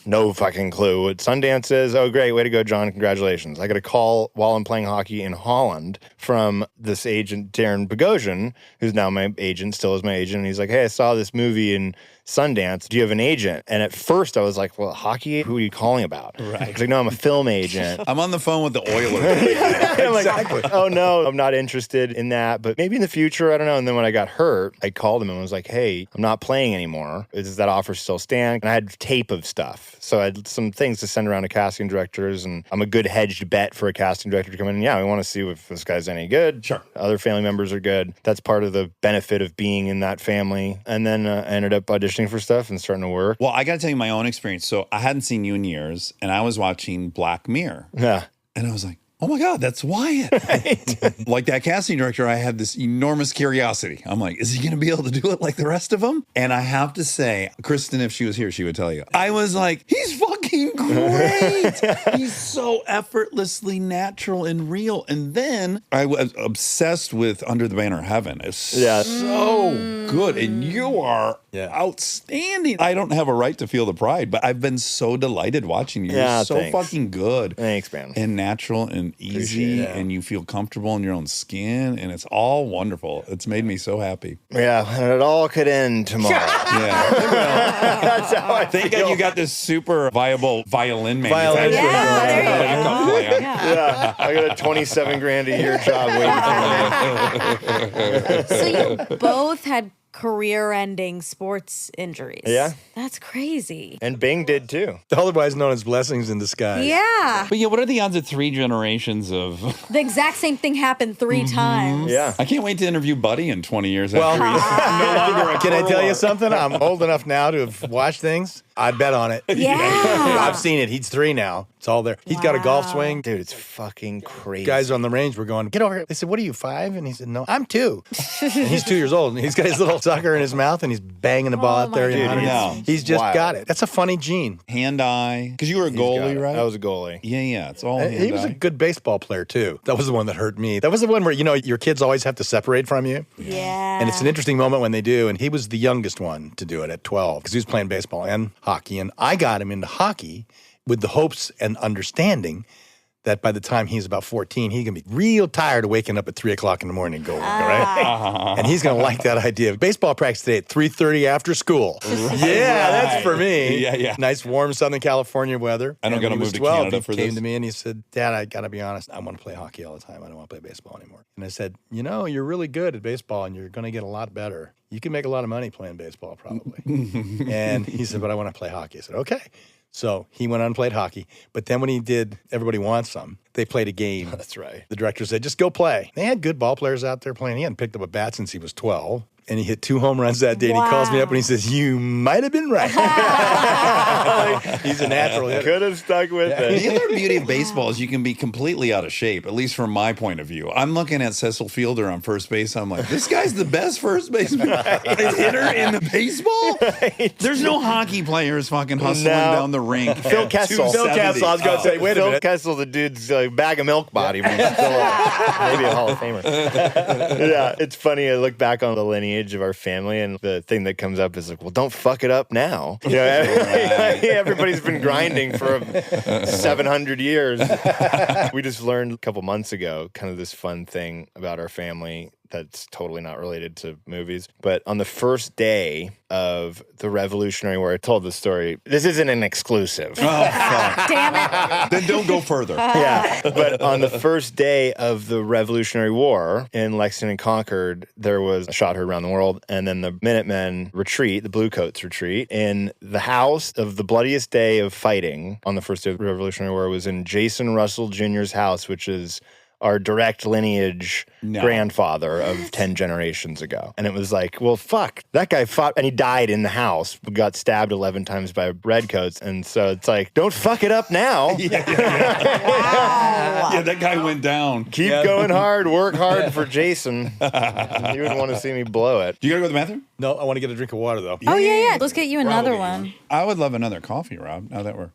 No fucking clue what Sundance is. Oh, great. Way to go, John. Congratulations. I got a call while I'm playing hockey in Holland from this agent, Darren Bogosian, who's now my agent, still is my agent. And he's like, hey, I saw this movie in Sundance. Do you have an agent? And at first I was like, well, hockey? Who are you calling about? Right. He's like, no, I'm a film agent. I'm on the phone with the Oilers. I'm like, oh no, I'm not interested in that, but maybe in the future, I don't know. And then when I got hurt, I called him and was like, hey, I'm not playing anymore. Does that offer still stand? And I had tape of stuff. So I had some things to send around to casting directors, and I'm a good hedged bet for a casting director to come in. And yeah, we want to see if this guy's any good. Sure. Other family members are good. That's part of the benefit of being in that family. And then I ended up auditioning for stuff and starting to work. Well, I got to tell you my own experience. So I hadn't seen you in years, and I was watching Black Mirror. Yeah. And I was like, oh my God, that's Wyatt. Like that casting director, I had this enormous curiosity. I'm like, is he going to be able to do it like the rest of them? And I have to say, Kristen, if she was here, she would tell you. I was like, he's fucking great. He's so effortlessly natural and real. And then I was obsessed with Under the Banner of Heaven. It's so good. And you are outstanding. I don't have a right to feel the pride, but I've been so delighted watching you. You're so thanks. fucking good. Thanks, man. And natural and and easy, and you feel comfortable in your own skin, and it's all wonderful. It's made me so happy. Yeah, and it all could end tomorrow. Yeah. That's how I Thank feel. God you got this super viable violin Violin. manufacturer. Yeah, there you Backup go. plan. Yeah, I got a 27 grand a year job waiting for me. So you both had career-ending sports injuries. Yeah. That's crazy. And Bing did too. Otherwise known as blessings in disguise. Yeah. But yeah, what are the odds of 3 generations of... The exact same thing happened 3 times. Yeah. I can't wait to interview Buddy in 20 years Well, after he's no longer a can I tell you curler. something? I'm old enough now to have watched things. I'd bet on it. Yeah. I've seen it. He's 3 now. It's all there. He's got a golf Wow. swing. Dude, it's fucking crazy. Guys on the range were going, get over here. They said, what are you, 5? And he said, no, I'm 2. And he's 2 years old. And he's got his little sucker in his mouth and he's banging the ball Oh out there. my You know, God. and he's just Wild. got it. That's a funny gene. Hand-eye. Because you were a He's got goalie, it. right? I was a goalie. Yeah, it's all He was a hand-eye. good baseball player, too. That was the one that hurt me. That was the one where, your kids always have to separate from you. Yeah. And it's an interesting moment when they do. And he was the youngest one to do it at 12 because he was playing baseball and hockey. And I got him into hockey with the hopes and understanding that by the time he's about 14, he's going to be real tired of waking up at 3 o'clock in the morning and go work, all right? And he's going to like that idea. Baseball practice today at 3:30 after school. Yeah, that's for me. Yeah. Nice, warm Southern California weather. I don't And gotta when he move was to 12, Canada he for came this. to me and he said, Dad, I got to be honest, I want to play hockey all the time. I don't want to play baseball anymore. And I said, you're really good at baseball and you're going to get a lot better. You can make a lot of money playing baseball probably. And he said, but I want to play hockey. I said, okay. So he went on and played hockey. But then when he did Everybody Wants Some, they played a game. That's right. The director said, just go play. They had good ball players out there playing. He hadn't picked up a bat since he was 12. And he hit 2 home runs that day. And he calls me up and he says, you might have been right. He's a natural hitter. Could have stuck with it. The other beauty of baseball is you can be completely out of shape, at least from my point of view. I'm looking at Cecil Fielder on first base. I'm like, this guy's the best first baseman hitter in the baseball? There's no hockey players fucking hustling No. down the rink. Phil at Kessel. 270. Phil Kessel, I was going to say, wait a Phil minute. Kessel, the dude's bag of milk body, but he's still maybe a Hall of Famer. Yeah, it's funny. I look back on the lineage of our family, and the thing that comes up is like, well, don't fuck it up now. Everybody's been grinding for 700 years. We just learned a couple months ago kind of this fun thing about our family that's totally not related to movies. But on the first day of the Revolutionary War, I told the story. This isn't an exclusive. Oh, fuck. Damn it. Then don't go further. Yeah, but on the first day of the Revolutionary War in Lexington and Concord, there was a shot heard around the world, and then the Minutemen retreat, the Bluecoats retreat, in the house of the bloodiest day of fighting on the first day of the Revolutionary War was in Jason Russell Jr.'s house, which is our direct lineage grandfather of 10 generations ago. And it was like, well, fuck, that guy fought and he died in the house, got stabbed 11 times by redcoats. And so it's like, don't fuck it up now. Yeah, that guy went down. Keep going hard, work hard for Jason. You would want to see me blow it. You gotta go to the bathroom? No, I want to get a drink of water, though. Oh, yeah. Let's get you another one. I would love another coffee, Rob, now that we're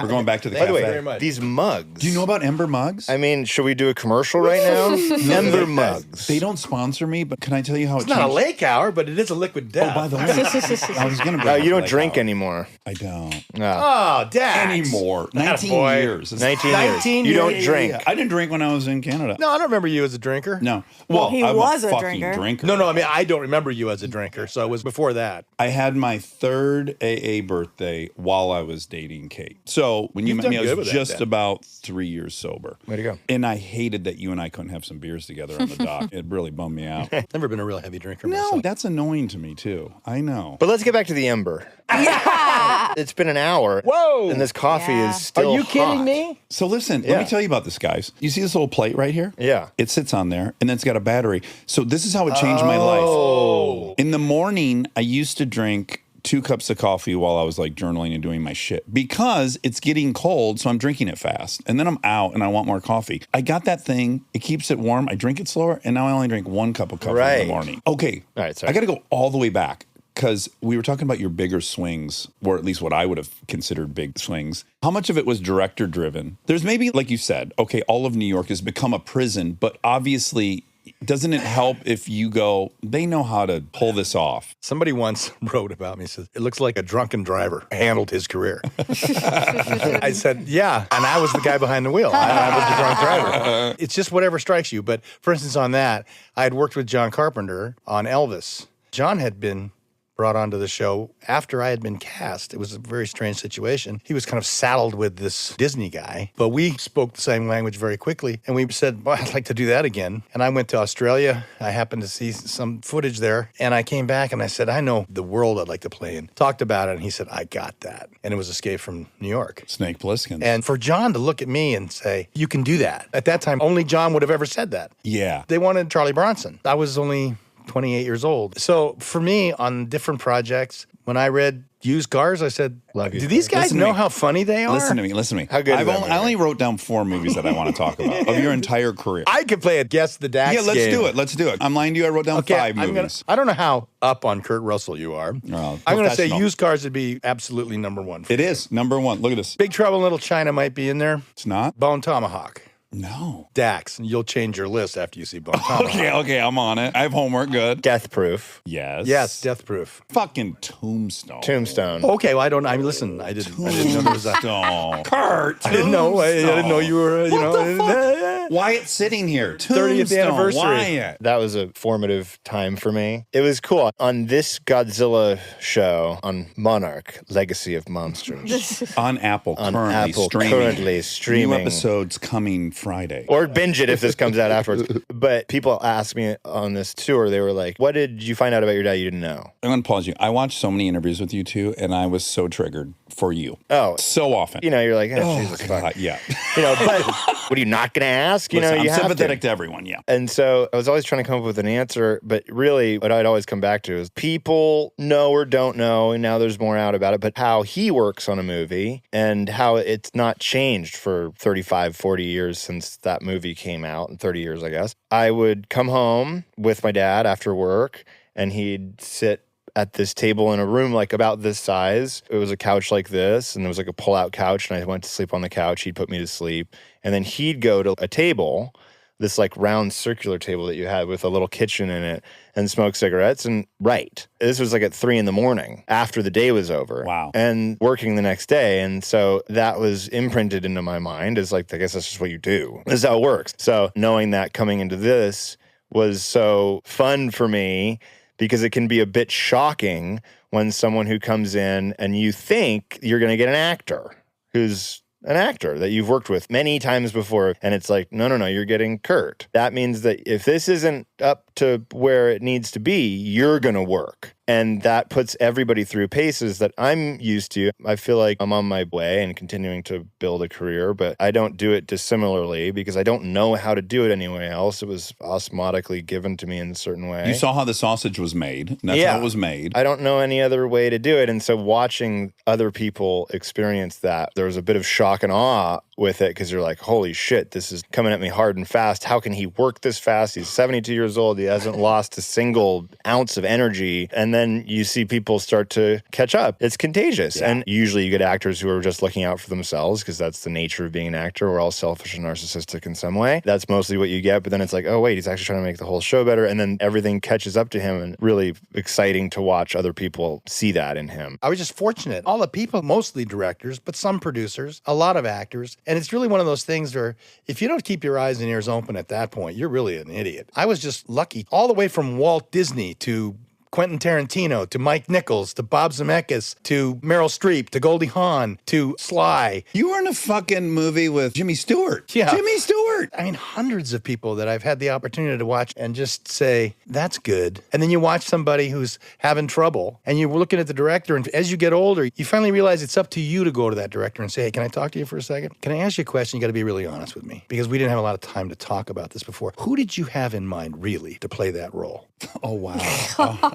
going back to the By the cafe. way, very much. these mugs. Do you know about Ember mugs? I mean, should we do a commercial right now? Ember mugs. They don't sponsor me, but can I tell you how It's it not a changed? lake hour, but it is a liquid death. Oh, by the way, I was going to bring You don't Lake drink Hour. anymore. I don't. No. Oh, Dax. Anymore. 19 Attaboy. years. It's 19 years. 19 You don't years. drink. I didn't drink when I was in Canada. No, I don't remember you as a drinker. No. Well, he I'm was a a fucking drinker. No, I mean, I don't remember you as a drinker, so it was before that. I had my 3rd AA birthday while I was dating Kate. So when you You've met me, I done good was with that, just then. about 3 years sober. Way to go. And I hated that you and I couldn't have some beers together on the dock. It really bummed me out. Never been a real heavy drinker No, myself. that's annoying to me too. I know. But let's get back to the Ember. Yeah. It's been an hour. Whoa. And this coffee Yeah. is still Are you kidding hot. me? So listen, let Yeah. me tell you about this, guys. You see this little plate right here? Yeah. It sits on there, and then it's got a battery. So this is how it changed my life. In the morning, I used to drink 2 cups of coffee while I was like journaling and doing my shit because it's getting cold, so I'm drinking it fast. And then I'm out and I want more coffee. I got that thing. It keeps it warm. I drink it slower, and now I only drink 1 cup of coffee in Right. the morning. Okay. All right, sorry. I got to go all the way back because we were talking about your bigger swings, or at least what I would have considered big swings. How much of it was director driven? There's maybe, like you said, okay, all of New York has become a prison, but obviously doesn't it help if you go, they know how to pull this off? Somebody once wrote about me, says, it looks like a drunken driver handled his career. I said, yeah, and I was the guy behind the wheel. I was the drunk driver. It's just whatever strikes you. But for instance, on that, I had worked with John Carpenter on Elvis. John had been brought onto the show after I had been cast. It was a very strange situation. He was kind of saddled with this Disney guy, but we spoke the same language very quickly. And we said, well, I'd like to do that again. And I went to Australia. I happened to see some footage there. And I came back and I said, I know the world I'd like to play in. Talked about it. And he said, I got that. And it was Escape from New York. Snake Plissken's. And for John to look at me and say, you can do that. At that time, only John would have ever said that. Yeah. They wanted Charlie Bronson. I was only 28 years old. So for me, on different projects, when I read Used Cars, I said, do these guys know how funny they are? Listen to me. How good is that I only wrote down 4 movies that I want to talk about of your entire career. I could play a Guess the Dax game. Let's do it. I'm lying to you. I wrote down 5 movies. I don't know how up on Kurt Russell you are. Oh, I'm going to say professional. Used Cars would be absolutely number 1. It is number 1. Look at this. Big Trouble in Little China might be in there. It's not? Bone Tomahawk. No. Dax. You'll change your list after you see Bone Tomahawk. Okay, I'm on it. I have homework. Good. Death Proof. Yes. Yes, Death Proof. Fucking Tombstone. Tombstone. Okay, well, I don't. I mean, listen. I didn't know there was a. Tombstone. Kurt. I didn't know. I didn't know you were. Wyatt's sitting here. 30th anniversary. Wyatt. That was a formative time for me. It was cool. On this Godzilla show on Monarch, Legacy of Monsters. On Apple. On currently Apple, streaming. currently streaming. New episodes coming Friday. Or binge it if this comes out afterwards. But people asked me on this tour, they were like, what did you find out about your dad you didn't know? I'm going to pause you. I watched so many interviews with you two, and I was so triggered for you. Oh. So often. You know, you're like, oh, Jesus fuck. God, yeah. You know, but what are you not going to ask? You Listen, know, you I'm have sympathetic to. to everyone, yeah. And so I was always trying to come up with an answer, but really what I'd always come back to is people know or don't know, and now there's more out about it, but how he works on a movie and how it's not changed for 35, 40 years since that movie came out, and 30 years, I guess. I would come home with my dad after work, and he'd sit at this table in a room like about this size. It was a couch like this, and there was like a pull-out couch, and I went to sleep on the couch. He'd put me to sleep, and then he'd go to a table, this like round circular table that you had with a little kitchen in it, and smoke cigarettes and write. This was like at 3 a.m. after the day was over. Wow. And working the next day. And so that was imprinted into my mind as like, I guess that's just what you do. This is how it works. So knowing that coming into this was so fun for me because it can be a bit shocking when someone who comes in and you think you're going to get an actor who's an actor that you've worked with many times before. And it's like, no, you're getting Kurt. That means that if this isn't up to where it needs to be, you're going to work. And that puts everybody through paces that I'm used to. I feel like I'm on my way and continuing to build a career, but I don't do it dissimilarly because I don't know how to do it anywhere else. It was osmotically given to me in a certain way. You saw how the sausage was made. And that's how it was made. I don't know any other way to do it. And so watching other people experience that, there was a bit of shock and awe with it because you're like, holy shit, this is coming at me hard and fast. How can he work this fast? He's 72 years old. He hasn't lost a single ounce of energy. And then you see people start to catch up. It's contagious. Yeah. And usually you get actors who are just looking out for themselves because that's the nature of being an actor. We're all selfish and narcissistic in some way. That's mostly what you get. But then it's like, oh, wait, he's actually trying to make the whole show better. And then everything catches up to him, and really exciting to watch other people see that in him. I was just fortunate. All the people, mostly directors, but some producers, a lot of actors. And it's really one of those things where if you don't keep your eyes and ears open at that point, you're really an idiot. I was just lucky. All the way from Walt Disney to Quentin Tarantino, to Mike Nichols, to Bob Zemeckis, to Meryl Streep, to Goldie Hawn, to Sly. You were in a fucking movie with Jimmy Stewart. Yeah. Jimmy Stewart. I mean, hundreds of people that I've had the opportunity to watch and just say, that's good. And then you watch somebody who's having trouble and you're looking at the director, and as you get older, you finally realize it's up to you to go to that director and say, hey, can I talk to you for a second? Can I ask you a question? You got to be really honest with me because we didn't have a lot of time to talk about this before. Who did you have in mind really to play that role? Oh, wow.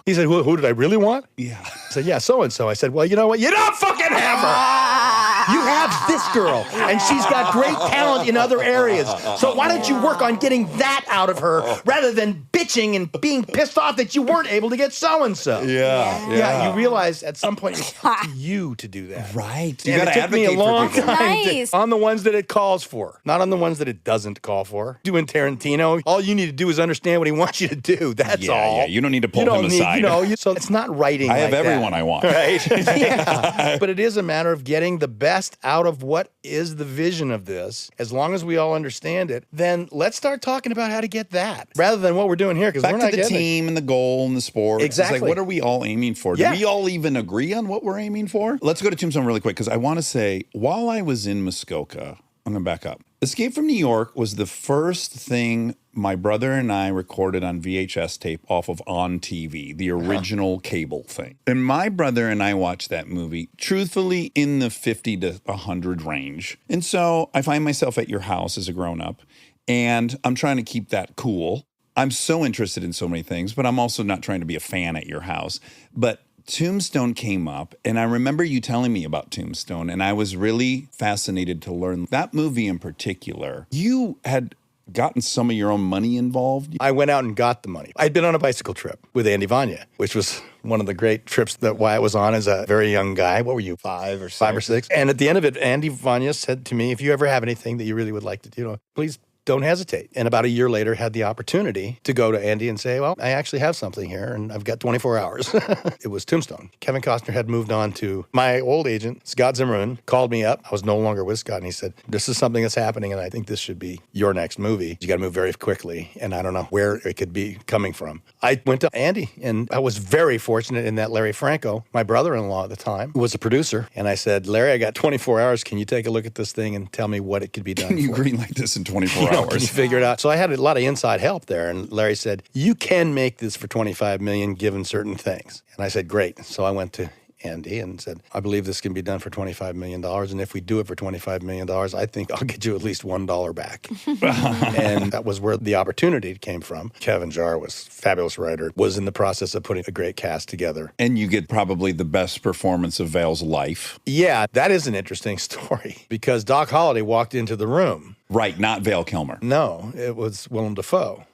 He said, who did I really want? Yeah. I said, yeah, so-and-so. I said, well, you know what? You don't fucking have her. You have this girl, and she's got great talent in other areas. So why don't you work on getting that out of her rather than bitching and being pissed off that you weren't able to get so-and-so. Yeah, you realize at some point it's up to you to do that. Right. You got to advocate me a long time Nice. on the ones that it calls for, not on the ones that it doesn't call for. Doing Tarantino, all you need to do is understand what he wants you to do. That's all. Yeah, you don't need to pull him aside. So it's not writing. I have like everyone that. I want. Right. Yeah. But it is a matter of getting the best out of what is the vision of this. As long as we all understand it, then let's start talking about how to get that rather than what we're doing here. Because Back we're not to the getting team and the goal and the sport. Exactly. It's like, what are we all aiming for? Yeah. Do we all even agree on what we're aiming for? Let's go to Tombstone really quick because I want to say, while I was in Muskoka, I'm going to back up. Escape from New York was the first thing my brother and I recorded on VHS tape off of On TV, the original cable thing. And my brother and I watched that movie, truthfully, in the 50 to 100 range. And so I find myself at your house as a grown-up, and I'm trying to keep that cool. I'm so interested in so many things, but I'm also not trying to be a fan at your house. But Tombstone came up, and I remember you telling me about Tombstone, and I was really fascinated to learn that movie in particular. You had gotten some of your own money involved. I went out and got the money. I'd been on a bicycle trip with Andy Vanya, which was one of the great trips that Wyatt was on as a very young guy. What were you, 5 or 6? And at the end of it, Andy Vanya said to me, if you ever have anything that you really would like to do, please don't hesitate. And about a year later, had the opportunity to go to Andy and say, well, I actually have something here and I've got 24 hours. It was Tombstone. Kevin Costner had moved on to my old agent, Scott Zimmerman, called me up. I was no longer with Scott, and he said, this is something that's happening and I think this should be your next movie. You got to move very quickly. And I don't know where it could be coming from. I went to Andy, and I was very fortunate in that Larry Franco, my brother-in-law at the time, was a producer. And I said, Larry, I got 24 hours. Can you take a look at this thing and tell me what it could be done Can you for? greenlight this in 24 hours? Can you figure it out? So I had a lot of inside help there. And Larry said, you can make this for $25 million given certain things. And I said, great. So I went to Andy and said, I believe this can be done for $25 million. And if we do it for $25 million, I think I'll get you at least $1 back. And that was where the opportunity came from. Kevin Jarre was a fabulous writer, was in the process of putting a great cast together. And you get probably the best performance of Val's life. Yeah, that is an interesting story because Doc Holliday walked into the room. Right, not Val Kilmer. No, it was Willem Dafoe.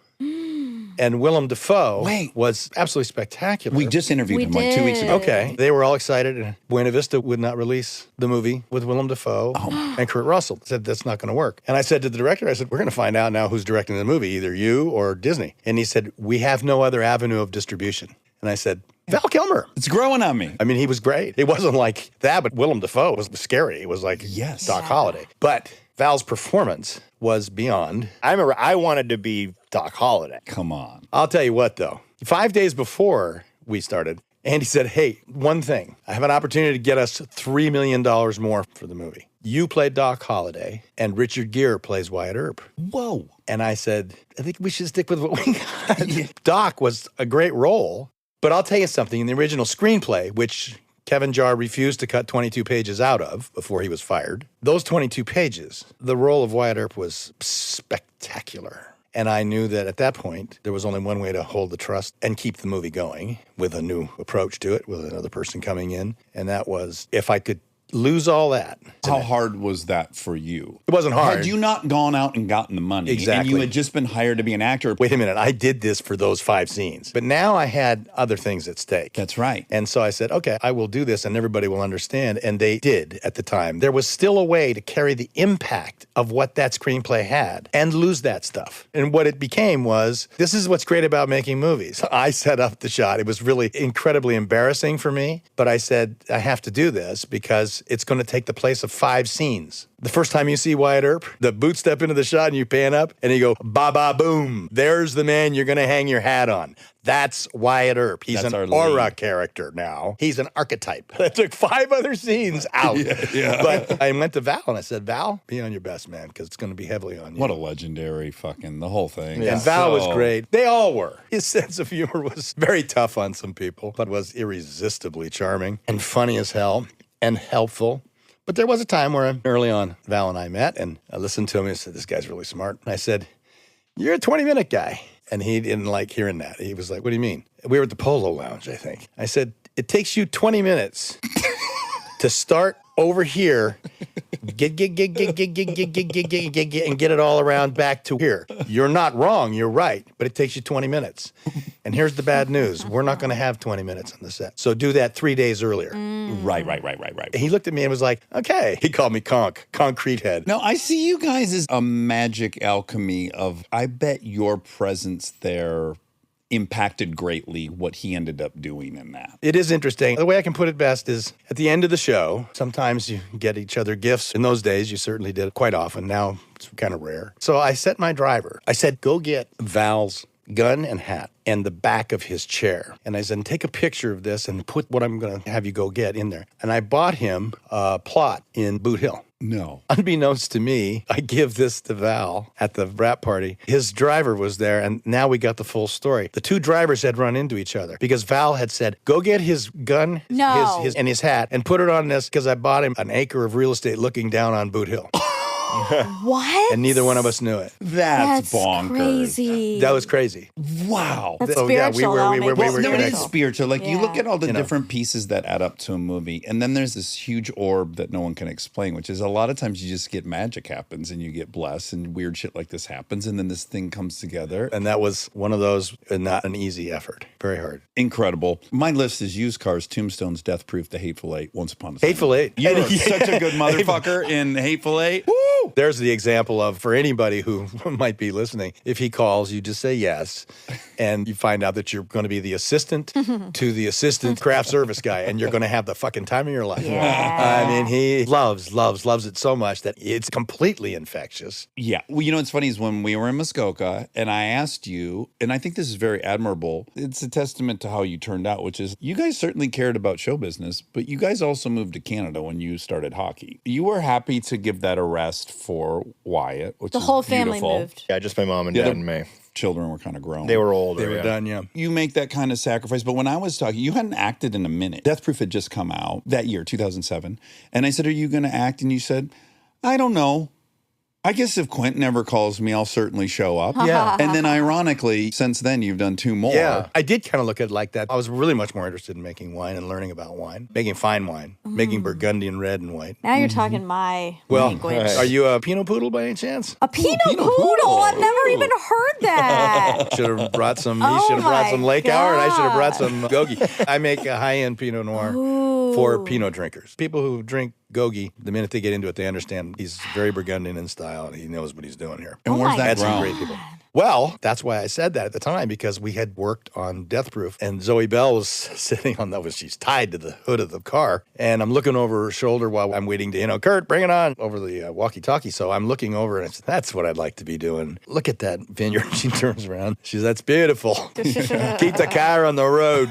And Willem Dafoe was absolutely spectacular. We just interviewed him like 2 weeks ago. Okay. They were all excited. And Buena Vista would not release the movie with Willem Dafoe and Kurt Russell. Said, that's not going to work. And I said to the director, I said, we're going to find out now who's directing the movie, either you or Disney. And he said, we have no other avenue of distribution. And I said, Val Kilmer. It's growing on me. I mean, he was great. It wasn't like that, but Willem Dafoe was scary. It was like Doc Holliday. But Val's performance was beyond. I remember I wanted to be Doc Holliday. Come on. I'll tell you what, though. 5 days before we started, Andy said, hey, one thing. I have an opportunity to get us $3 million more for the movie. You play Doc Holliday, and Richard Gere plays Wyatt Earp. Whoa. And I said, I think we should stick with what we got. Doc was a great role, but I'll tell you something. In the original screenplay, which Kevin Jarre refused to cut 22 pages out of before he was fired, those 22 pages, the role of Wyatt Earp was spectacular. And I knew that at that point, there was only one way to hold the trust and keep the movie going with a new approach to it, with another person coming in. And that was, if I could lose all that. How hard was that for you? It wasn't hard. Had you not gone out and gotten the money, Exactly. and you had just been hired to be an actor. Wait a minute, I did this for those 5 scenes. But now I had other things at stake. That's right. And so I said, okay, I will do this and everybody will understand. And they did at the time. There was still a way to carry the impact of what that screenplay had and lose that stuff. And what it became was, this is what's great about making movies. I set up the shot. It was really incredibly embarrassing for me. But I said, I have to do this because it's going to take the place of 5 scenes. The first time you see Wyatt Earp, the boot step into the shot and you pan up and you go, ba-ba-boom. There's the man you're going to hang your hat on. That's Wyatt Earp. He's an aura character now. He's an archetype. I took 5 other scenes out. But I went to Val and I said, Val, be on your best, man, because it's going to be heavily on you. What a legendary fucking, the whole thing. Yeah. And Val was great. They all were. His sense of humor was very tough on some people, but was irresistibly charming and funny as hell and helpful. But there was a time where early on, Val and I met, and I listened to him and said, this guy's really smart. And I said, you're a 20-minute guy. And he didn't like hearing that. He was like, what do you mean? We were at the Polo Lounge, I think. I said, it takes you 20 minutes to start over here get, and get it all around back to here. You're not wrong. You're right. But it takes you 20 minutes. And here's the bad news. We're not going to have 20 minutes on the set. So do that 3 days earlier. Right. He looked at me and was like, okay. He called me concrete head. No, I see you guys as a magic alchemy of, I bet your presence there impacted greatly what he ended up doing in that. It is interesting. The way I can put it best is at the end of the show, sometimes you get each other gifts. In those days, you certainly did quite often. Now it's kind of rare. So I set my driver. I said, go get Val's gun and hat and the back of his chair. And I said, take a picture of this and put what I'm going to have you go get in there. And I bought him a plot in Boot Hill. No. Unbeknownst to me, I give this to Val at the wrap party. His driver was there, and now we got the full story. The two drivers had run into each other because Val had said, go get his gun and his hat and put it on this because I bought him an acre of real estate looking down on Boot Hill. What? And neither one of us knew it. That's bonkers. Crazy. That was crazy. Wow. That's So, yeah, we spiritual. were- That'll we make were- it we were No, it is spiritual. spiritual. Like you look at all the You know. different pieces that add up to a movie, and then there's this huge orb that no one can explain, which is a lot of times you just get magic happens and you get blessed and weird shit like this happens, and then this thing comes together. And that was one of those, not an easy effort. Very hard. Incredible. My list is used cars, Tombstones, Death Proof, The Hateful Eight, Once Upon a Time. Hateful Eight. You're such a good motherfucker in Hateful Eight. Woo! There's the example of, for anybody who might be listening, if he calls, you just say yes, and you find out that you're going to be the assistant to the assistant craft service guy, and you're going to have the fucking time of your life. Yeah. I mean, he loves it so much that it's completely infectious. Yeah. Well, you know what's funny is when we were in Muskoka and I asked you, and I think this is very admirable, it's a testament to how you turned out, which is you guys certainly cared about show business, but you guys also moved to Canada when you started hockey. You were happy to give that a rest for Wyatt, which The is whole family beautiful. moved. Yeah, just my mom and The dad other- and me. Children were kind of grown. They were older. They were done, yeah. You make that kind of sacrifice. But when I was talking, you hadn't acted in a minute. Death Proof had just come out that year, 2007. And I said, are you going to act? And you said, I don't know. I guess if Quentin ever calls me, I'll certainly show up. Yeah. And then ironically, since then, you've done 2 more. Yeah, I did kind of look at it like that. I was really much more interested in making wine and learning about wine, making fine wine, making Burgundian red and white. Now you're talking my Well, language. are you a Pinot Poodle by any chance? A Pinot Poodle? I've never even heard that. Should have brought some. Oh He should have brought my some Lake Hour, and I should have brought God. some Gogi. I make a high-end Pinot Noir for Pinot drinkers. People who drink Gogi, the minute they get into it, they understand he's very Burgundian in style, and he knows what he's doing here. And Oh where's my that That's some grown? great people. Well, that's why I said that at the time, because we had worked on Death Proof, and Zoe Bell was sitting on she's tied to the hood of the car, and I'm looking over her shoulder while I'm waiting to, Kurt, bring it on, over the walkie-talkie. So I'm looking over, and I said, that's what I'd like to be doing. Look at that vineyard. She turns around. She says, that's beautiful. Keep the car on the road.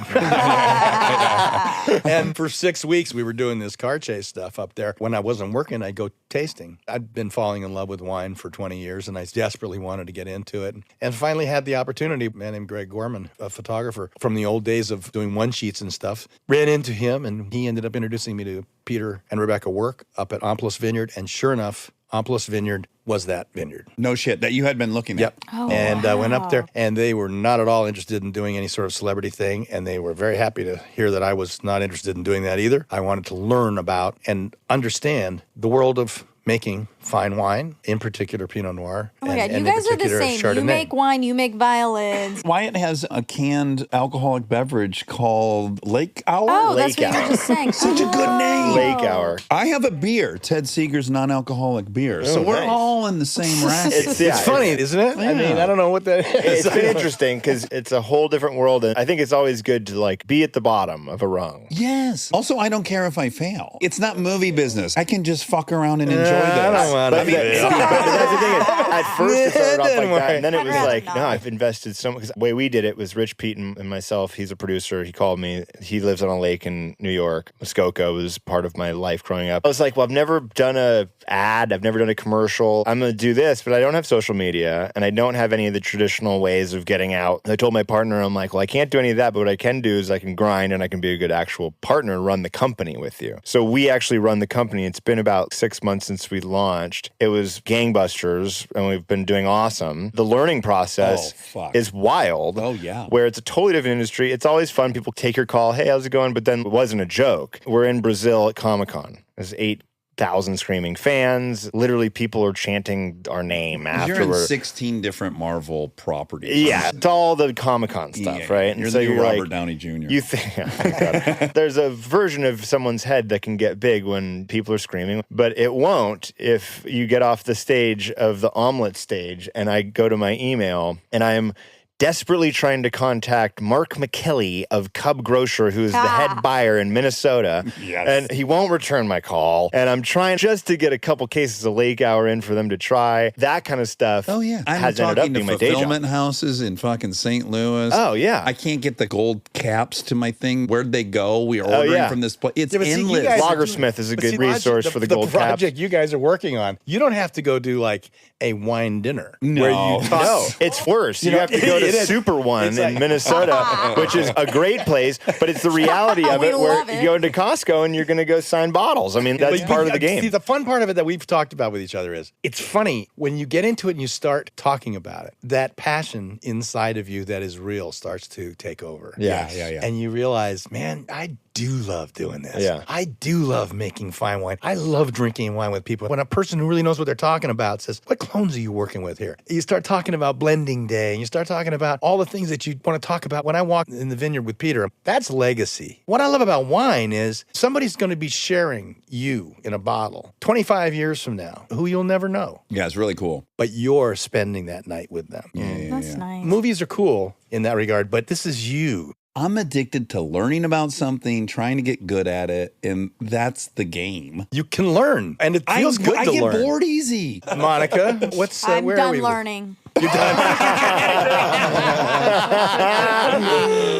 And for 6 weeks, we were doing this car chase stuff up there. When I wasn't working, I'd go tasting. I'd been falling in love with wine for 20 years, and I desperately wanted to get into it. And finally had the opportunity. A man named Greg Gorman, a photographer from the old days of doing one-sheets and stuff, ran into him, and he ended up introducing me to Peter and Rebecca Work up at Omplos Vineyard. And sure enough, Omplos Vineyard was that vineyard. No shit, that you had been looking Yep. at. Oh, And I went up there, wow. and they were not at all interested in doing any sort of celebrity thing. And they were very happy to hear that I was not interested in doing that either. I wanted to learn about and understand the world of making fine wine, in particular Pinot Noir. Oh my God, you in guys are the particular same. Chardonnay. You make wine, you make violins. Wyatt has a canned alcoholic beverage called Lake Hour. Oh, that's Lake what you were Hour. just saying. Such a good name. Lake Hour. I have a beer, Ted Seeger's non-alcoholic beer. So Oh, we're nice. all in the same racket. It's funny, isn't it? I mean, I don't know what that is. It's been interesting because it's a whole different world, and I think it's always good to be at the bottom of a rung. Yes. Also, I don't care if I fail. It's not movie business. I can just fuck around and enjoy this. I don't want But, but that's the thing. At first, it started off like that, and then it I'd was rather like, not. no, I've invested so much. 'Cause the way we did it was Rich Pete and myself. He's a producer. He called me. He lives on a lake in New York. Muskoka was part of my life growing up. I was like, well, I've never done a ad. I've never done a commercial. I'm going to do this, but I don't have social media, and I don't have any of the traditional ways of getting out. I told my partner, I'm like, well, I can't do any of that, but what I can do is I can grind, and I can be a good actual partner and run the company with you. So we actually run the company. It's been about 6 months since we launched. It was gangbusters, and we've been doing awesome. The learning process is wild. Oh, yeah. Where it's a totally different industry. It's always fun. People take your call. Hey, how's it going? But then it wasn't a joke. We're in Brazil at Comic-Con. There's 8 1,000 screaming fans. Literally, people are chanting our name after You're in we're 16 different Marvel properties. Yeah, it's all the Comic-Con stuff, right? And You're so the you're Robert like, Downey Jr. you think there's a version of someone's head that can get big when people are screaming, but it won't if you get off the stage of the omelet stage and I go to my email and I'm desperately trying to contact Mark McKelly of Cub Grocer, who is the head buyer in Minnesota. Yes. And he won't return my call. And I'm trying just to get a couple cases of Lake Hour in for them to try. That kind of stuff. Oh, yeah. I'm has ended up talking being to my day job. fulfillment houses in fucking St. Louis. Oh, yeah. I can't get the gold caps to my thing. Where'd they go? We are ordering from this place. It's Yeah, but see, you endless. guys- Lagersmith is a But good see, resource for the gold caps. project you guys are working on. You don't have to go do like a wine dinner. No. Where you talk. No, it's worse. You have to go to it is. Super One It's in like- Minnesota, which is a great place, but it's the reality of We it where love it. you go into Costco and you're going to go sign bottles. I mean, that's But part of the game. See, the fun part of it that we've talked about with each other is it's funny when you get into it and you start talking about it. That passion inside of you that is real starts to take over. Yeah. And you realize, man, I do love doing this. Yeah. I do love making fine wine. I love drinking wine with people. When a person who really knows what they're talking about says, what clones are you working with here? You start talking about blending day and you start talking about all the things that you want to talk about. When I walk in the vineyard with Peter, that's legacy. What I love about wine is somebody's going to be sharing you in a bottle 25 years from now, who you'll never know. Yeah, it's really cool. But you're spending that night with them. That's nice. Movies are cool in that regard, but this is you. I'm addicted to learning about something, trying to get good at it, and that's the game. You can learn, and it feels good I to get learn. bored easy. Monica, what's I'm where are done we? learning. You're done.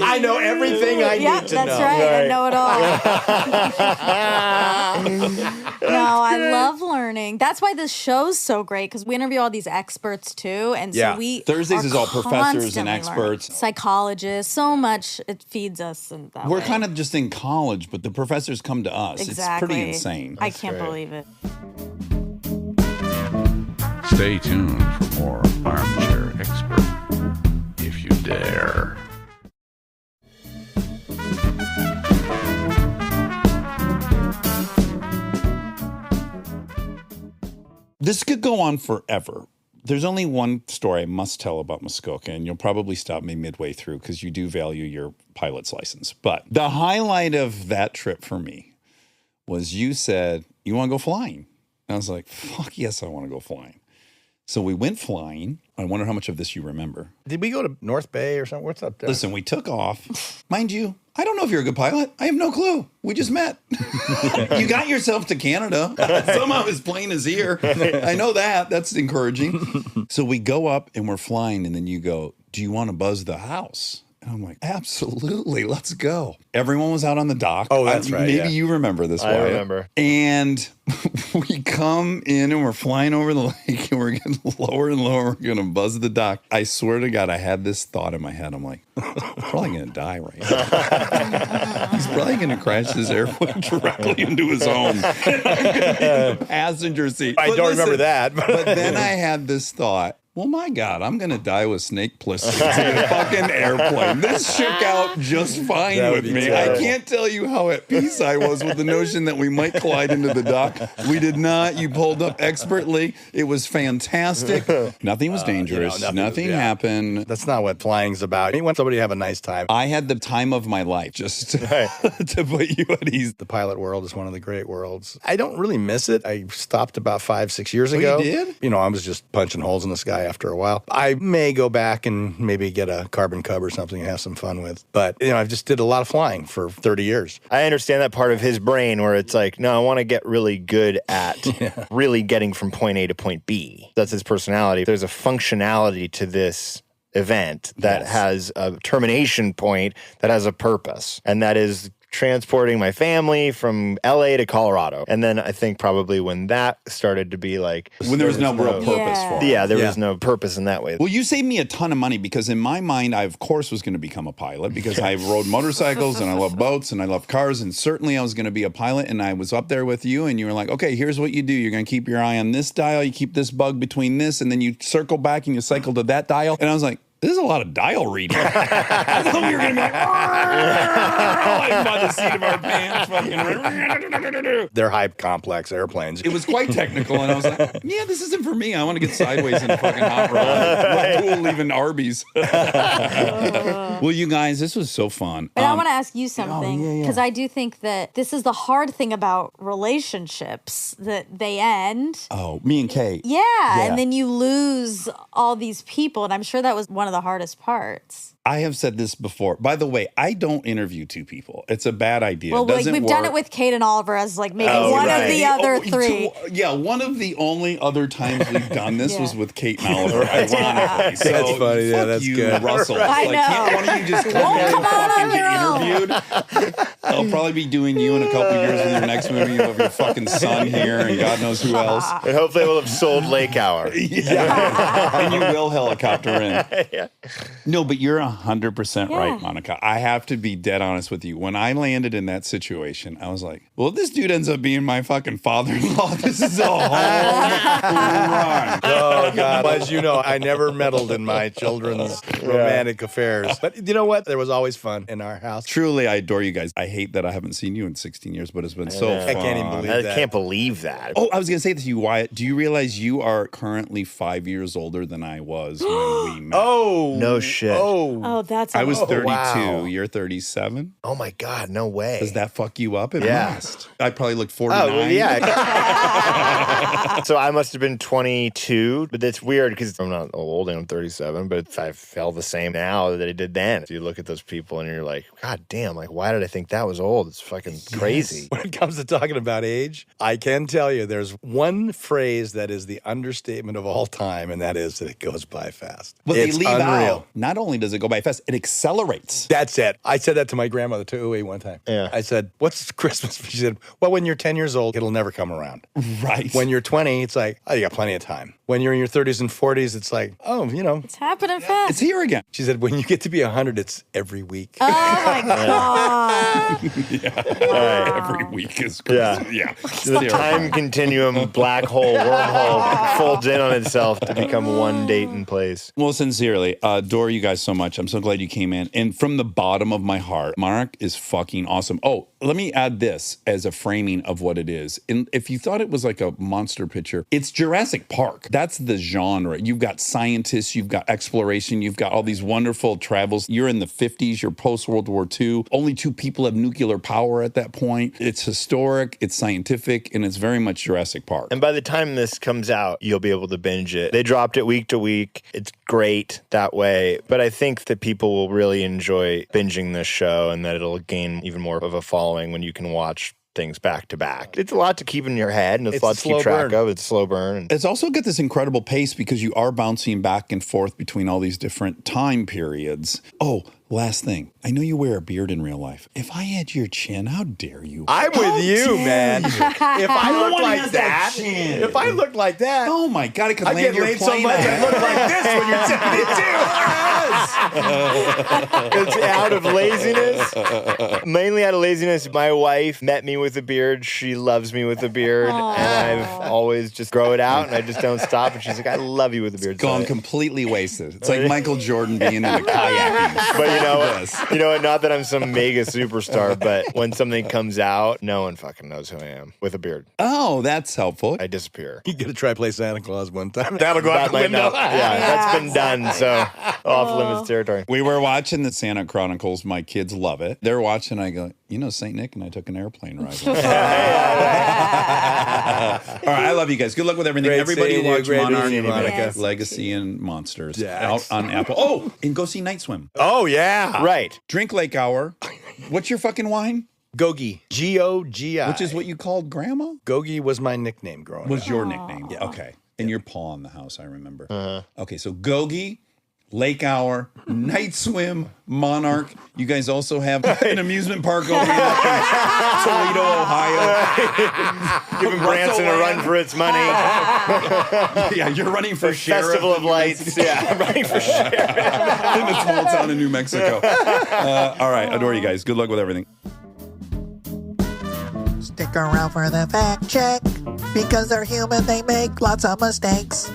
I know everything I Yep, need to that's know. right. I know it all. No, I love learning. That's why this show's so great because we interview all these experts too, and Yeah. so we Thursdays are is all professors and constantly experts. learning. Psychologists. So much it feeds us in that We're way. kind of just in college, but the professors come to us. exactly. It's pretty insane. I can't believe it. Stay tuned for more Armchair Expert, if you dare. This could go on forever. There's only one story I must tell about Muskoka, and you'll probably stop me midway through because you do value your pilot's license. But the highlight of that trip for me was you said, you want to go flying? And I was like, fuck yes, I want to go flying. So we went flying. I wonder how much of this you remember. Did we go to North Bay or something? What's up there? Listen, we took off. Mind you, I don't know if you're a good pilot. I have no clue. We just met. You got yourself to Canada. Somehow his plane is here. I know that. That's encouraging. So we go up and we're flying, and then you go, do you want to buzz the house? And I'm like, absolutely, let's go. Everyone was out on the dock. Oh, that's right, Maybe yeah. you remember this, I Wyatt. remember. And we come in and we're flying over the lake and we're getting lower and lower. We're going to buzz the dock. I swear to God, I had this thought in my head. I'm like, he's probably going to die right now. He's probably going to crash this airplane directly into his own passenger seat. I But don't remember listen, that. But then I had this thought. Well, my God, I'm going to die with snake blisters in a fucking airplane. This shook out just fine That with would be me. terrible. I can't tell you how at peace I was with the notion that we might collide into the dock. We did not. You pulled up expertly. It was fantastic. Nothing was dangerous. nothing was- yeah. happened. That's not what flying's about. You want somebody to have a nice time. I had the time of my life just to put you at ease. The pilot world is one of the great worlds. I don't really miss it. I stopped about 5-6 years you ago. did? You know, I was just punching holes in the sky after a while. I may go back and maybe get a carbon cub or something and have some fun with. But, you know, I've just did a lot of flying for 30 years. I understand that part of his brain where it's like, no, I want to get really good at really getting from point A to point B. That's his personality. There's a functionality to this event that has a termination point that has a purpose, and that is transporting my family from LA to Colorado. And then I think probably when that started to be like, When there was no real purpose Yeah. for it. yeah, there Yeah. was no purpose in that way. Well, you saved me a ton of money because in my mind, I of course was going to become a pilot because I rode motorcycles and I love boats and I love cars. And certainly I was going to be a pilot. And I was up there with you and you were like, okay, here's what you do. You're going to keep your eye on this dial. You keep this bug between this. And then you circle back and you cycle to that dial. And I was like, this is a lot of dial reading. I thought we were going to be like by the seat of our pants. Fucking. They're high complex airplanes. It was quite technical, and I was like, yeah, this isn't for me. I want to get sideways in a fucking hot rod. Look cool leaving Arby's. Well, you guys, this was so fun. But I want to ask you something, because I do think that this is the hard thing about relationships, that they end. Oh, me and Kate. Yeah, and then you lose all these people, and I'm sure that was one of the hardest parts. I have said this before. By the way, I don't interview two people. It's a bad idea. Well, it doesn't we've work. done it with Kate and Oliver as like maybe one of the other three. One of the only other times we've done this was with Kate and Oliver, ironically. So That's funny. Yeah, fuck that's you, good. Russell. I Like, know. can't one of you just come here and fucking get interviewed? I'll probably be doing you in a couple of years with your next movie. You'll have your fucking son here and God knows who else. And hopefully we'll have sold Lake Hour. And you will helicopter in. No, but you're 100% right, Monica. I have to be dead honest with you. When I landed in that situation, I was like, well, if this dude ends up being my fucking father-in-law, this is a home run. Oh, God. As you know, I never meddled in my children's romantic affairs. But you know what? There was always fun in our house. Truly, I adore you guys. I hate that I haven't seen you in 16 years, but it's been so fun. I can't even believe I that. can't believe that. Oh, I was going to say this to you, Wyatt. Do you realize you are currently 5 years older than I was when we met? Oh. No shit. Oh, that's I was 32. wow. You're 37. Oh my God, no way. Does that fuck you up? It Yeah. must. I probably looked 49. Oh, well, yeah. So I must have been 22, but it's weird because I'm not old and I'm 37, but I feel the same now that I did then. So you look at those people and you're like, God damn, like, why did I think that was old? It's fucking crazy. When it comes to talking about age, I can tell you there's one phrase that is the understatement of all time, and that is that it goes by fast. But It's they leave unreal. out. Not only does it go by fast, it accelerates. That's it. I said that to my grandmother too one time. Yeah. I said, what's Christmas? She said, well, when you're 10 years old, it'll never come around. Right. When you're 20, it's like, oh, you got plenty of time. When you're in your 30s and 40s, it's like, oh, you know. It's happening fast. It's here again. She said, when you get to be 100, it's every week. Oh my God. Every week is crazy. Yeah. The time continuum, black hole, wormhole folds in on itself to become one date and place. Well, sincerely, adore you guys so much. I'm so glad you came in. And from the bottom of my heart, Monarch is fucking awesome. Oh, let me add this as a framing of what it is. And if you thought it was like a monster picture, it's Jurassic Park. That's the genre. You've got scientists, you've got exploration, you've got all these wonderful travels. You're in the 50s, you're post-World War II. Only 2 people have nuclear power at that point. It's historic, it's scientific, and it's very much Jurassic Park. And by the time this comes out, you'll be able to binge it. They dropped it week to week. It's great that way. But I think that people will really enjoy binging this show and that it'll gain even more of a following when you can watch things back to back. It's a lot to keep in your head and it's a lot to keep track of. It's slow burn. It's also got this incredible pace because you are bouncing back and forth between all these different time periods. Oh, last thing. I know you wear a beard in real life. If I had your chin, how dare you? I'm with you, man. If I No looked one like has that that, chin. if I looked like that, Oh my God, it could I land get your laid so plane. much I look like this when you're 72. It's out of laziness. Mainly out of laziness. My wife met me with a beard. She loves me with a beard. And I've always just grow it out and I just don't stop. And she's like, I love you with a beard. Gone So completely wasted. It's like Michael Jordan being into kayaking. But you know what? Not that I'm some mega superstar, but when something comes out, no one fucking knows who I am with a beard. Oh, that's helpful. I disappear. you got to try play Santa Claus one time. That'll go That out the might window. not. Yeah, that's been done. So off limits territory. We were watching the Santa Chronicles. My kids love it. They're watching. I go, you know, St. Nick and I took an airplane ride. All right, I love you guys. Good luck with everything. Great Everybody seeing you. watch Great Monarch, meeting you, Monica. Legacy and Monsters Dax. out on Apple. Oh, and go see Night Swim. Oh, yeah. Right. Drink Lake Hour. What's your fucking wine? Gogi. G-O-G-I. Which is what you called Grandma? Gogi was my nickname growing up. Was your nickname? Yeah. Okay. And your paw in the house, I remember. Okay, so Gogi, Lake Hour, Night Swim, Monarch. You guys also have an amusement park over here in Toledo, Ohio. Giving Branson a run for its money. Yeah, you're running for sheriff. Festival of Lights. Yeah, I'm running for sheriff. In a small town in New Mexico. All right, adore you guys. Good luck with everything. Stick around for the fact check. Because they're human, they make lots of mistakes.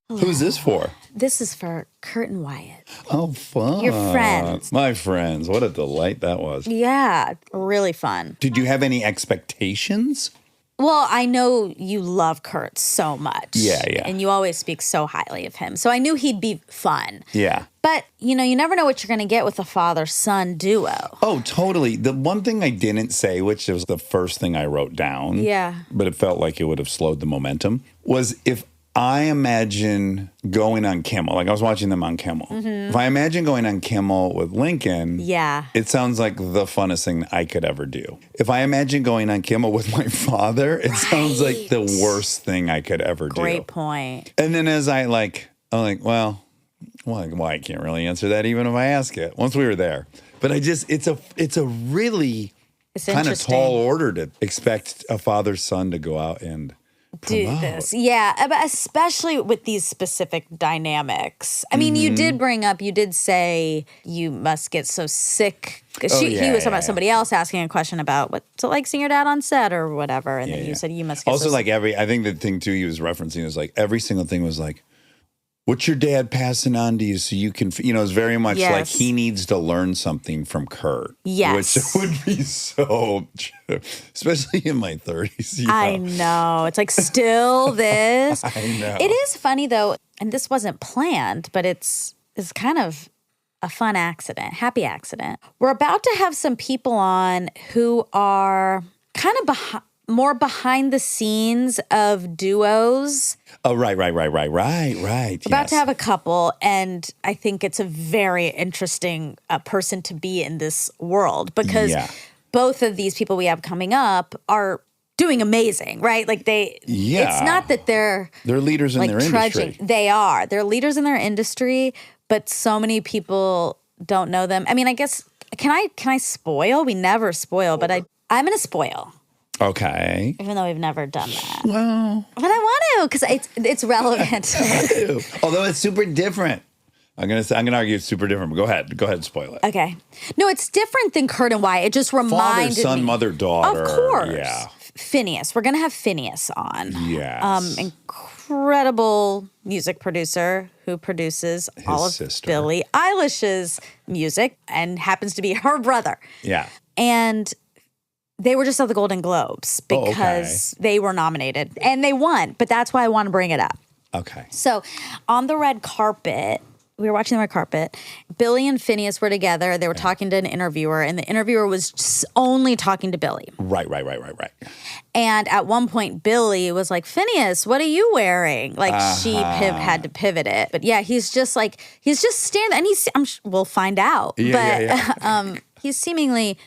Who's this for? This is for Kurt and Wyatt. Oh, fun. Your friends. My friends. What a delight that was. Yeah, really fun. Did you have any expectations? Well, I know you love Kurt so much. Yeah. And you always speak so highly of him. So I knew he'd be fun. Yeah. But, you never know what you're going to get with a father-son duo. Oh, totally. The one thing I didn't say, which was the first thing I wrote down, but it felt like it would have slowed the momentum, was if I imagine going on Kimmel, like I was watching them on Kimmel. If I imagine going on Kimmel with Lincoln, it sounds like the funnest thing I could ever do. If I imagine going on Kimmel with my father, it sounds like the worst thing I could ever do. Great point. And then as I'm like, well, I can't really answer that even if I ask it once we were there. But it's a really kind of tall order to expect a father-son to go out and do this. Yeah, but especially with these specific dynamics. I mean, you did say you must get so sick. He was talking about somebody else asking a question about what's it like seeing your dad on set or whatever. And then you said you must get also so like sick. I think the thing too he was referencing is like every single thing was like, what's your dad passing on to you so you can, it's very much like he needs to learn something from Kurt. Yes. Which would be so true, especially in my 30s. I know. It's like still this. I know. It is funny though, and this wasn't planned, but it's kind of a fun accident, happy accident. We're about to have some people on who are kind of more behind the scenes of duos. Oh, right. About to have a couple, and I think it's a very interesting person to be in this world because both of these people we have coming up are doing amazing, right? Like it's not that they're leaders in like their trudging. industry. They are. They're leaders in their industry, but so many people don't know them. I mean, I guess, can I spoil? We never spoil, but I'm going to spoil. Okay. Even though we've never done that. Well. But I want to because it's relevant. Although it's super different. I'm gonna argue it's super different, but go ahead and spoil it. Okay. No, it's different than Kurt and Wyatt. It just reminded Father, son, me. mother, daughter. Of course. Yeah. Phineas. We're going to have Phineas on. Yes. Incredible music producer who produces all of sister. Billie Eilish's music and happens to be her brother. Yeah. And they were just at the Golden Globes because they were nominated and they won. But that's why I want to bring it up. Okay. So on the red carpet, we were watching the red carpet. Billie and Phineas were together. They were talking to an interviewer, and the interviewer was just only talking to Billie. Right. And at one point, Billie was like, Phineas, what are you wearing? Like she had to pivot it. But yeah, he's just standing, and we'll find out. He's seemingly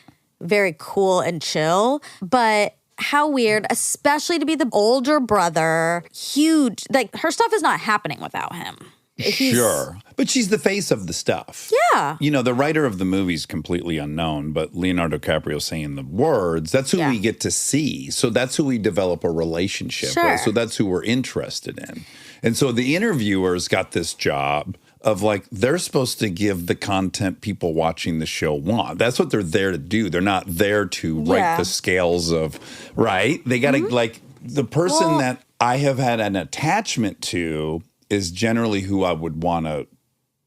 very cool and chill, but how weird, especially to be the older brother, huge, like her stuff is not happening without him. Sure. But she's the face of the stuff. Yeah. The writer of the movie's completely unknown, but Leonardo DiCaprio saying the words, that's who we get to see. So that's who we develop a relationship with. So that's who we're interested in. And so the interviewers got this job of like, they're supposed to give the content people watching the show want. That's what they're there to do. They're not there to write the scales of, right? They got to like, the person that I have had an attachment to is generally who I would want to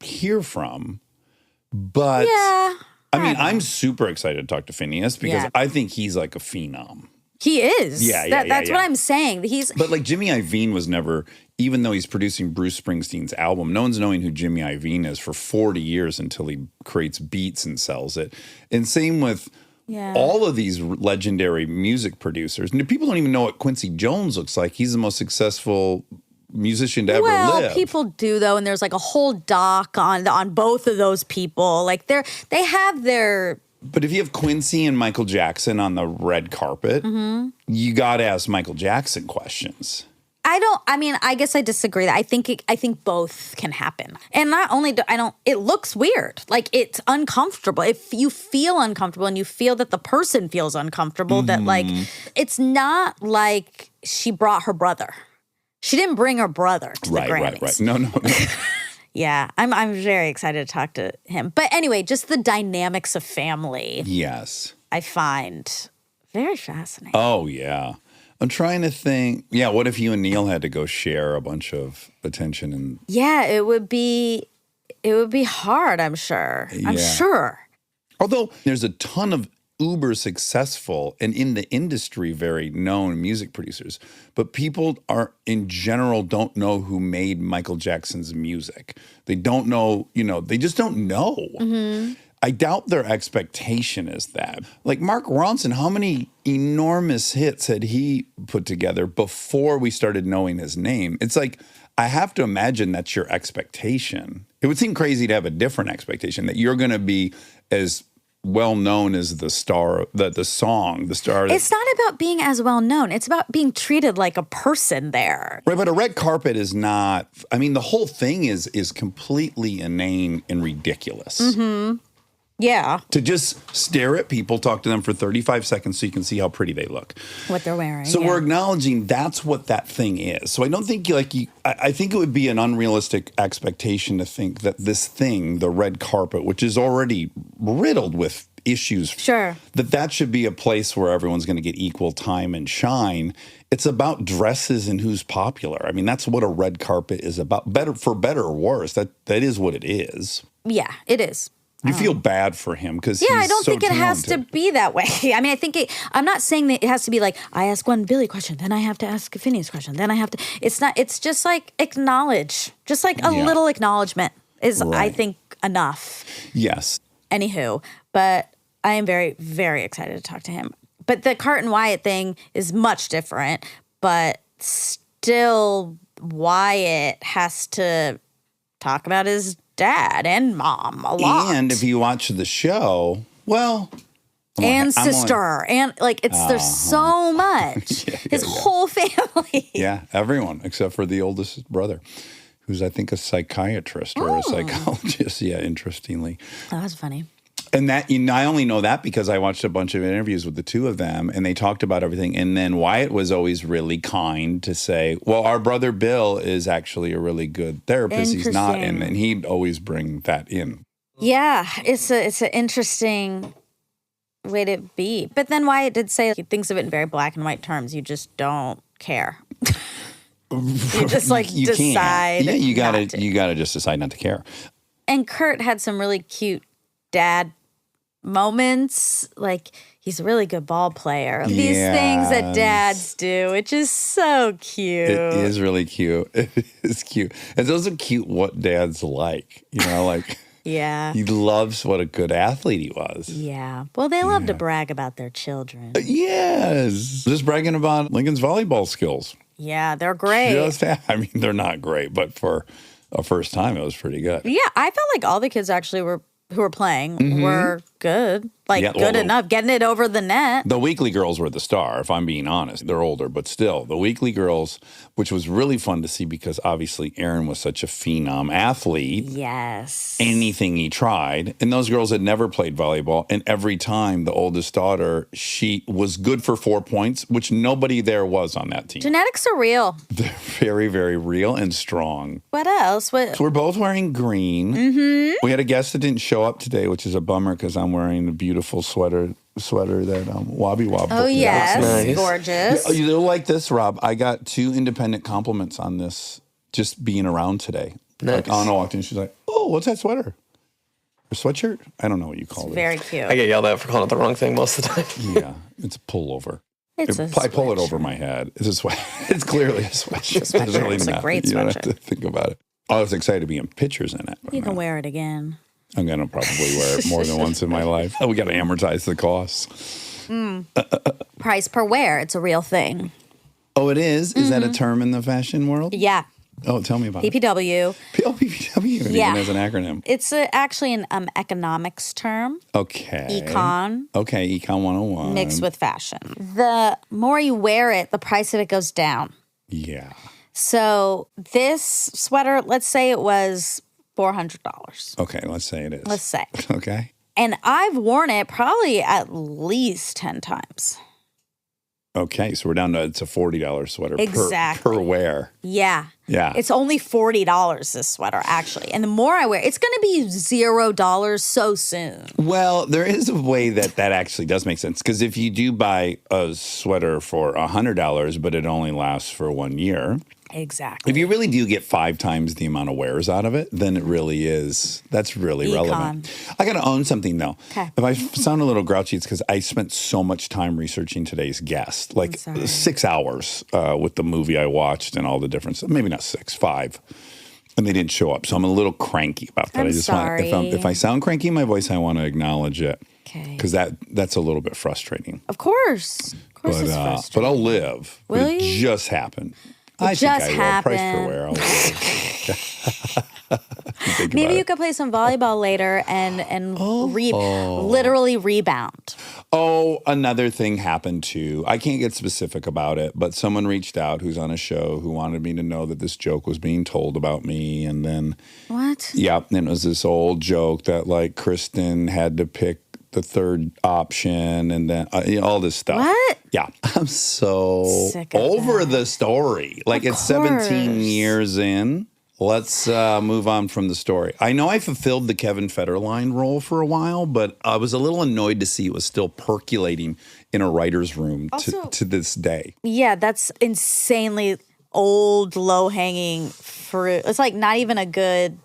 hear from. But I'm super excited to talk to Phineas because I think he's like a phenom. He is. That's what I'm saying. But like Jimmy Iovine was never, even though he's producing Bruce Springsteen's album, no one's knowing who Jimmy Iovine is for 40 years until he creates beats and sells it. And same with all of these legendary music producers. And people don't even know what Quincy Jones looks like. He's the most successful musician to ever live. Well, people do though, and there's like a whole doc on both of those people. Like they have their. But if you have Quincy and Michael Jackson on the red carpet, you got to ask Michael Jackson questions. I guess I disagree. I think both can happen. And not only it looks weird. Like it's uncomfortable. If you feel uncomfortable and you feel that the person feels uncomfortable, that like, it's not like she brought her brother. She didn't bring her brother to the Grammys. Right. No. Yeah, I'm very excited to talk to him. But anyway, just the dynamics of family. Yes. I find very fascinating. Oh, yeah. I'm trying to think. Yeah, what if you and Neil had to go share a bunch of attention and Yeah, it would be hard, I'm sure. I'm Yeah. sure. although there's a ton of uber successful and in the industry very known music producers, but people are in general don't know who made Michael Jackson's music. They don't know, they just don't know. I doubt their expectation is that. Like Mark Ronson, how many enormous hits had he put together before we started knowing his name? It's like, I have to imagine that's your expectation. It would seem crazy to have a different expectation that you're going to be as well known as the star, the song, the star. It's not about being as well known. It's about being treated like a person there. Right, but a red carpet is not. I mean, the whole thing is completely inane and ridiculous. Yeah, To just stare at people, talk to them for 35 seconds so you can see how pretty they look. what they're wearing. So yeah. we're acknowledging that's what that thing is. So I don't think I think it would be an unrealistic expectation to think that this thing, the red carpet, which is already riddled with issues, Sure. that should be a place where everyone's going to get equal time and shine. It's about dresses and who's popular. I mean, that's what a red carpet is about. For better or worse, that is what it is. Yeah, it is. You feel bad for him because Yeah, I don't think it has to be that way. I mean, I'm not saying that it has to be like, I ask one Billy question, then I have to ask a Phineas question, then I have to, it's just like acknowledge, just like a little acknowledgement is, I think, enough. Yes. Anywho, but I am very, very excited to talk to him. But the Kurt and Wyatt thing is much different, but still Wyatt has to talk about his dad and mom a lot. And if you watch the show, well, and sister, and like there's so much. His whole family. Yeah, everyone except for the oldest brother, who's I think a psychiatrist or a psychologist. Yeah, interestingly. That was funny. And that I only know that because I watched a bunch of interviews with the two of them, and they talked about everything. And then Wyatt was always really kind to say, "Well, our brother Bill is actually a really good therapist. He's not," and he'd always bring that in. Yeah, it's an interesting way to be. But then Wyatt did say he thinks of it in very black and white terms. You just don't care. You just You decide. can't. Yeah, you gotta just decide not to care. And Kurt had some really cute dad moments. Like, he's a really good ball player. These things that dads do, which is so cute. It is really cute. It is cute. It's also cute what dad's like. Like Yeah. he loves what a good athlete he was. Yeah. Well, they love to brag about their children. Yes. Just bragging about Lincoln's volleyball skills. Yeah, they're great. I mean, they're not great, but for a first time, it was pretty good. Yeah, I felt like all the kids actually who were playing were good. Like, good enough, getting it over the net. The Weekly Girls were the star, if I'm being honest. They're older, but still. The Weekly Girls, which was really fun to see because obviously Aaron was such a phenom athlete. Yes. Anything he tried. And those girls had never played volleyball. And every time the oldest daughter, she was good for 4 points, which nobody there was on that team. Genetics are real. They're very, very real and strong. What else? So we're both wearing green. We had a guest that didn't show up today, which is a bummer because I'm wearing the beautiful sweater that Wobby Wob. Oh, yes. Nice. Gorgeous. You'll like this, Rob. I got 2 independent compliments on this just being around today. Nice. Like Anna walked in, she's like, "Oh, what's that sweater? Or sweatshirt? I don't know what you call it." Very cute. I get yelled at for calling it the wrong thing most of the time. Yeah, it's a pullover. It's I pull it over my head. It's a sweat. It's clearly a sweatshirt. It's a sweatshirt. really It's a not. great You don't have sweatshirt. to think about it. I was excited to be in pictures in it. You can wear it again. I'm going to probably wear it more than once in my life. We got to amortize the costs. Price per wear. It's a real thing. Oh, it is? Is that a term in the fashion world? Yeah. Oh, tell me about it. PPW. PPW, it Yeah. even has an acronym. It's actually an economics term. Okay. Econ. Okay, Econ 101. Mixed with fashion. The more you wear it, the price of it goes down. Yeah. So this sweater, let's say it was $400. Okay, let's say it is. Let's say. Okay. And I've worn it probably at least 10 times. Okay, so we're down to it's a $40 sweater Exactly. per wear. Yeah. Yeah. It's only $40 this sweater, actually. And the more I wear, it's going to be $0 so soon. Well, there is a way that actually does make sense. Because if you do buy a sweater for $100, but it only lasts for 1 year. Exactly. If you really do get 5 times the amount of wears out of it, then it really is, that's really relevant. I got to own something though. Okay. If I sound a little grouchy, it's because I spent so much time researching today's guest, like 6 hours with the movie I watched and all the different stuff. Maybe not 6, 5. And they didn't show up. So I'm a little cranky about that. I'm I just sorry. want, if I sound cranky in my voice, I want to acknowledge it. Okay. Because that's a little bit frustrating. Of course. Of course it's frustrating. But I'll live. Will It you? just happened. It just think I will. Price per happened. wear. I'll think Maybe about you it. could play some volleyball later and literally rebound. Oh, another thing happened too. I can't get specific about it, but someone reached out who's on a show who wanted me to know that this joke was being told about me. And then, What? yeah, and it was this old joke that like Kristen had to pick the third option and then all this stuff. What? Yeah. I'm so Sick of over that. the story. Like Of it's 17 course. years in. Let's move on from the story. I know I fulfilled the Kevin Federline role for a while, but I was a little annoyed to see it was still percolating in a writer's room Also- to this day. Yeah, that's insanely old, low-hanging fruit. It's like not even a good...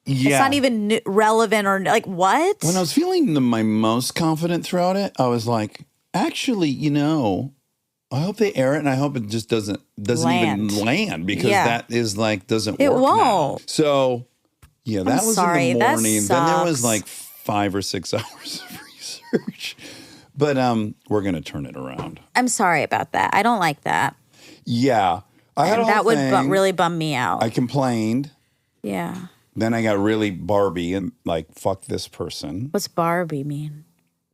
Yeah. It's not even relevant or like what? When I was feeling my most confident throughout it, I was like, actually, I hope they air it, and I hope it just doesn't Land. even land because Yeah. that is like doesn't It work now. won't. So, yeah, that was sorry, in the that morning. Then there was sucks. like 5 or 6 hours of research, but we're gonna turn it around. I'm sorry about that. I don't like that. Yeah, I had a That whole would thing. really bum me out. I complained. Yeah. Then I got really Barbie and like fuck this person. What's Barbie mean?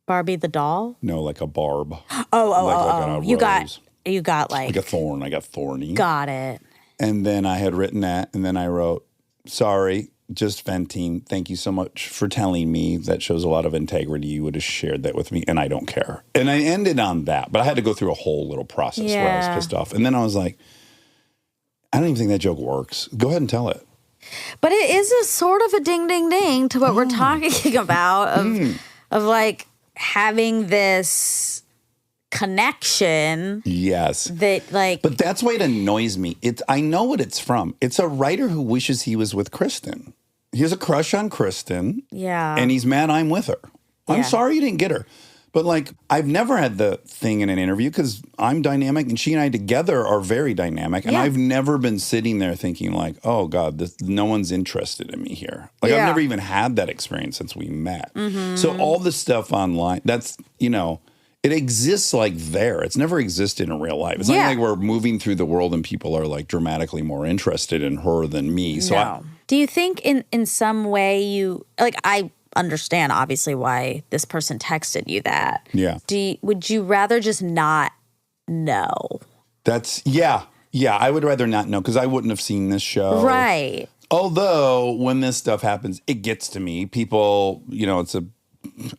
Barbie the doll? No, like a barb. Oh, Like a You rose. got like Like a thorn. I got thorny. got it. And then I had written that, and then I wrote, sorry, just venting. Thank you so much for telling me. That shows a lot of integrity. You would have shared that with me, and I don't care. And I ended on that, but I had to go through a whole little process where I was Yeah. pissed off. And then I was like, I don't even think that joke works. Go ahead and tell it. But it is a sort of a ding ding ding to what we're talking about of like having this connection Yes. that like But that's why it annoys me. I know what it's from. It's a writer who wishes he was with Kristen. He has a crush on Kristen. yeah. And he's mad I'm with her. I'm Yeah. sorry you didn't get her. But like, I've never had the thing in an interview because I'm dynamic and she and I together are very dynamic. And Yeah. I've never been sitting there thinking like, oh God, no one's interested in me here. Like Yeah. I've never even had that experience since we met. Mm-hmm. So all the stuff online, that's, it exists like there. It's never existed in real life. It's Yeah. not like we're moving through the world and people are like dramatically more interested in her than me. So no. Do you think in some way you like I understand obviously why this person texted you that. Yeah. Would you rather just not know? Yeah, I would rather not know because I wouldn't have seen this show. Right. Although when this stuff happens, it gets to me. People, it's a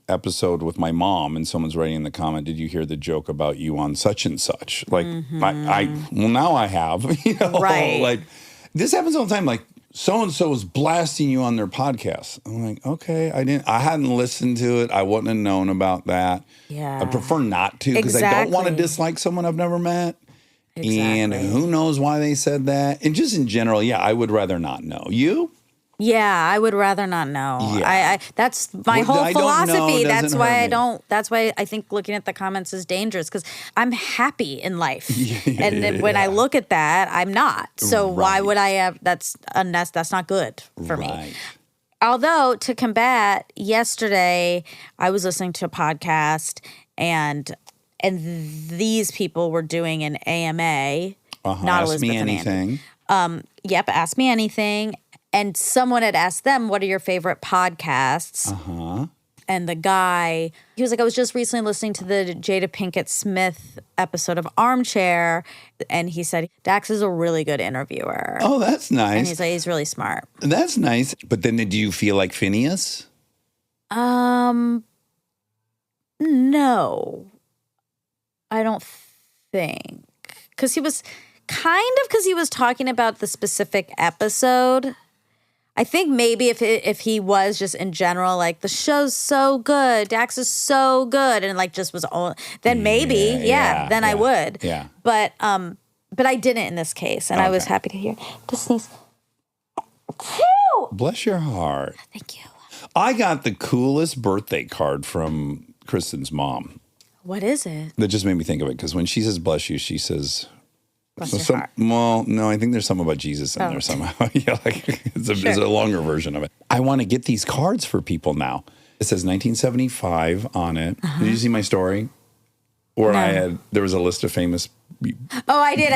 episode with my mom and someone's writing in the comment, did you hear the joke about you on such and such? Like well now I have, Right. like this happens all the time. Like so-and-so is blasting you on their podcast. I'm like, okay, I hadn't listened to it. I wouldn't have known about that. Yeah. I prefer not to because I don't want to Exactly. dislike someone I've never met. And Exactly. who knows why they said that. And just in general, yeah, I would rather not know. You? Yeah, I would rather not know. Yeah. I that's my Well, whole I don't know philosophy. That's doesn't why hurt I me. don't. That's why I think looking at the comments is dangerous because I'm happy in life, and then when I look at that, I'm not. So why Right. would I have? That's not good for me. Right. Although to combat, yesterday I was listening to a podcast and these people were doing an AMA. Not Ask me Elizabeth and Andy. anything. Yep, Ask Me Anything. And someone had asked them, what are your favorite podcasts? And the guy, he was like, I was just recently listening to the Jada Pinkett Smith episode of Armchair. And he said, Dax is a really good interviewer. Oh, that's And nice. he's like, he's really smart. That's nice. But then do you feel like Phineas? No. I don't think. Because he was talking about the specific episode. I think maybe if he was just in general, like, the show's so good, Dax is so good, and like just was all, then maybe, then I would. Yeah. But I didn't in this case, and I was happy to hear. Just sneeze. Bless your heart. Thank you. I got the coolest birthday card from Kristen's mom. What is it? That just made me think of it, because when she says bless you, she says... Bless your heart. Well, no, I think there's something about Jesus in there somehow. Yeah, like it's a longer version of it. I want to get these cards for people now. It says 1975 on it. Did you see my story? Where there was a list of famous... Oh, I did.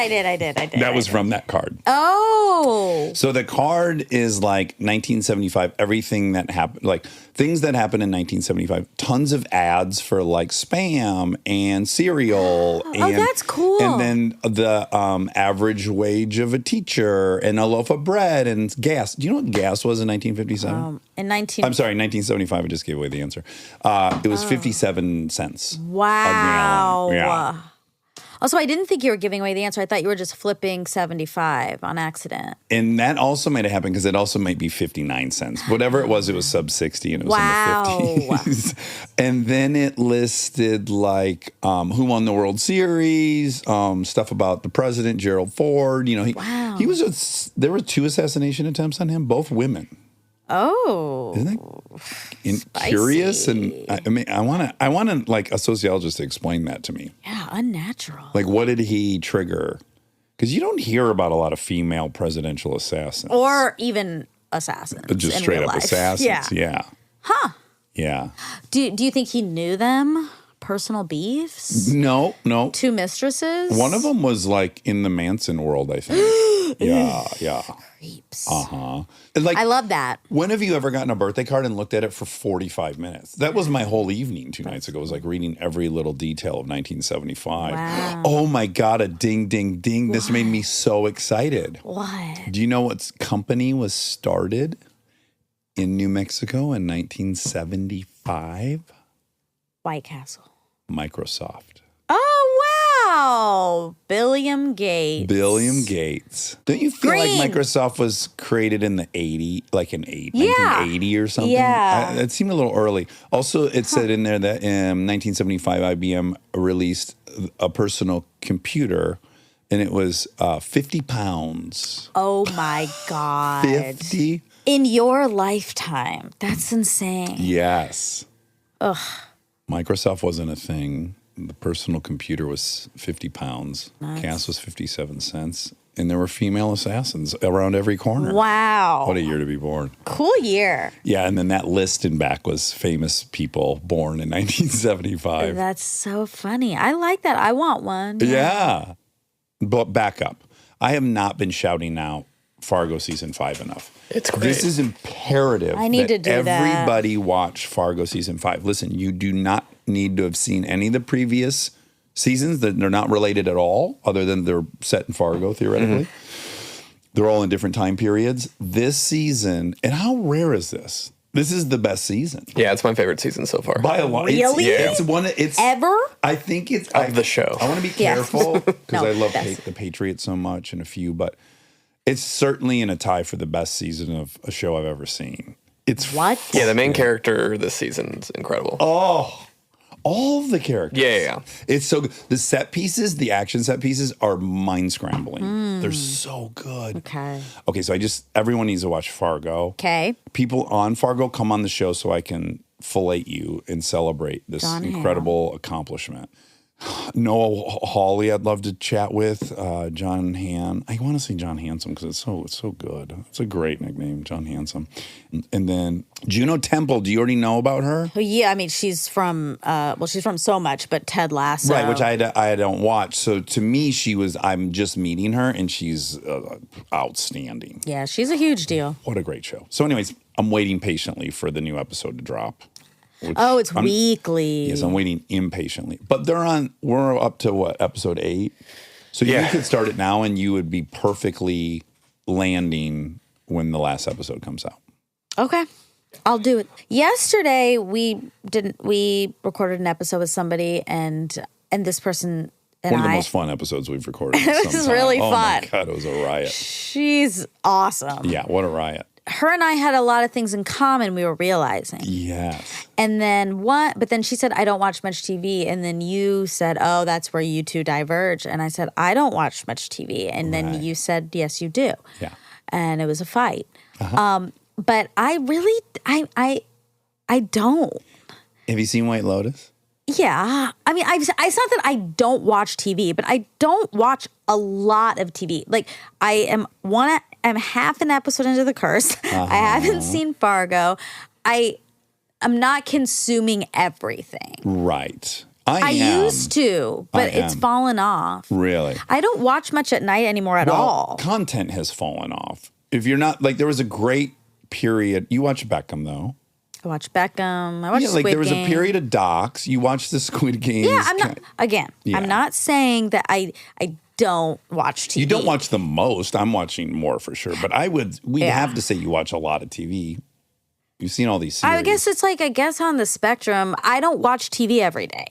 That was from that card. Oh. So the card is like 1975, everything that happened, like things that happened in 1975, tons of ads for like Spam and cereal. And, that's cool. And then the average wage of a teacher and a loaf of bread and gas. Do you know what gas was in 1957? I'm sorry, 1975. I just gave away the answer. It was 57 cents. Wow. A gallon. Yeah. Also, I didn't think you were giving away the answer. I thought you were just flipping 75 on accident. And that also might have happened because it also might be 59 cents. Whatever it was sub 60 and it was in the 50s. And then it listed like who won the World Series, stuff about the president, Gerald Ford. You know, there were 2 assassination attempts on him, both women. Oh, isn't that curious? And I mean, I want to like a sociologist to explain that to me. Yeah, unnatural. Like, what did he trigger? Because you don't hear about a lot of female presidential assassins, or even assassins, just straight up assassins. Yeah. Huh. Yeah. Do you think he knew them? Personal beefs? No. 2 mistresses? One of them was like in the Manson world, I think. Yeah. Creeps. Like, I love that. When have you ever gotten a birthday card and looked at it for 45 minutes? That was my whole evening 2 nights ago. It was like reading every little detail of 1975. Wow. Oh my God, a ding, ding, ding. What? This made me so excited. What? Do you know what company was started in New Mexico in 1975? White Castle. Microsoft. Oh, wow. Billiam Gates. Don't you feel like Microsoft was created in the 1980 or something? Yeah. It seemed a little early. Also, it said in there that in 1975, IBM released a personal computer, and it was 50 pounds. Oh, my God. 50? In your lifetime. That's insane. Yes. Ugh. Microsoft wasn't a thing. The personal computer was 50 pounds. Nice. Gas was 57 cents. And there were female assassins around every corner. Wow. What a year to be born. Cool year. Yeah, and then that list in back was famous people born in 1975. That's so funny. I like that. I want one. Yeah. But back up. I have not been shouting out Fargo season 5 enough. It's great. This is imperative. I need to do that. Everybody watch Fargo season 5. Listen, you do not need to have seen any of the previous seasons. That they're not related at all, other than they're set in Fargo theoretically. They're all in different time periods. This season, and how rare is this? This is the best season. Yeah, it's my favorite season so far. By a lot. Really? It's Ever? I think it's Of the show. I want to be careful because No, I love best. the Patriots so much and a few, but it's certainly in a tie for the best season of a show I've ever seen. It's What? Yeah, the main character this season is incredible. Oh, all of the characters. Yeah. It's so good. The set pieces, the action set pieces are mind scrambling. They're so good. Okay. Okay, so everyone needs to watch Fargo. Okay. People on Fargo, come on the show so I can fillet you and celebrate this John incredible accomplishment. Noah Hawley, I'd love to chat with. John Han. I want to say John Handsome because it's so good. It's a great nickname, John Handsome. And then Juno Temple. Do you already know about her? Well, yeah, I mean, she's from so much, but Ted Lasso. Right, which I don't watch. So to me, I'm just meeting her, and she's outstanding. Yeah, she's a huge deal. What a great show. So anyways, I'm waiting patiently for the new episode to drop. Oh, it's weekly. Yes, I'm waiting impatiently. But we're up to what, episode 8? So you could start it now and you would be perfectly landing when the last episode comes out. Okay. I'll do it. Yesterday we recorded an episode with somebody and this person And One of the most fun episodes we've recorded. It was really fun. Oh my God, it was a riot. She's awesome. Yeah, what a riot. Her and I had a lot of things in common, we were realizing. Yes. And then but then she said, I don't watch much TV. And then you said, oh, that's where you two diverge. And I said, I don't watch much TV. And then you said, yes, you do. Yeah. And it was a fight. But I really, I don't. Have you seen White Lotus? Yeah. I mean, it's not that I don't watch TV, but I don't watch a lot of TV. Like, I'm half an episode into The Curse. I haven't seen Fargo. I'm not consuming everything. Right. I used to, but it's fallen off. Really? I don't watch much at night anymore at all. Content has fallen off. If you're not, like, there was a great period. You watch Beckham, though. I watch Beckham. I watch Squid Game. There was a period of docs. You watched the Squid Games. Yeah, I'm not saying that I don't watch TV. You don't watch the most. I'm watching more for sure. But we have to say you watch a lot of TV. You've seen all these series. I guess it's like, on the spectrum, I don't watch TV every day.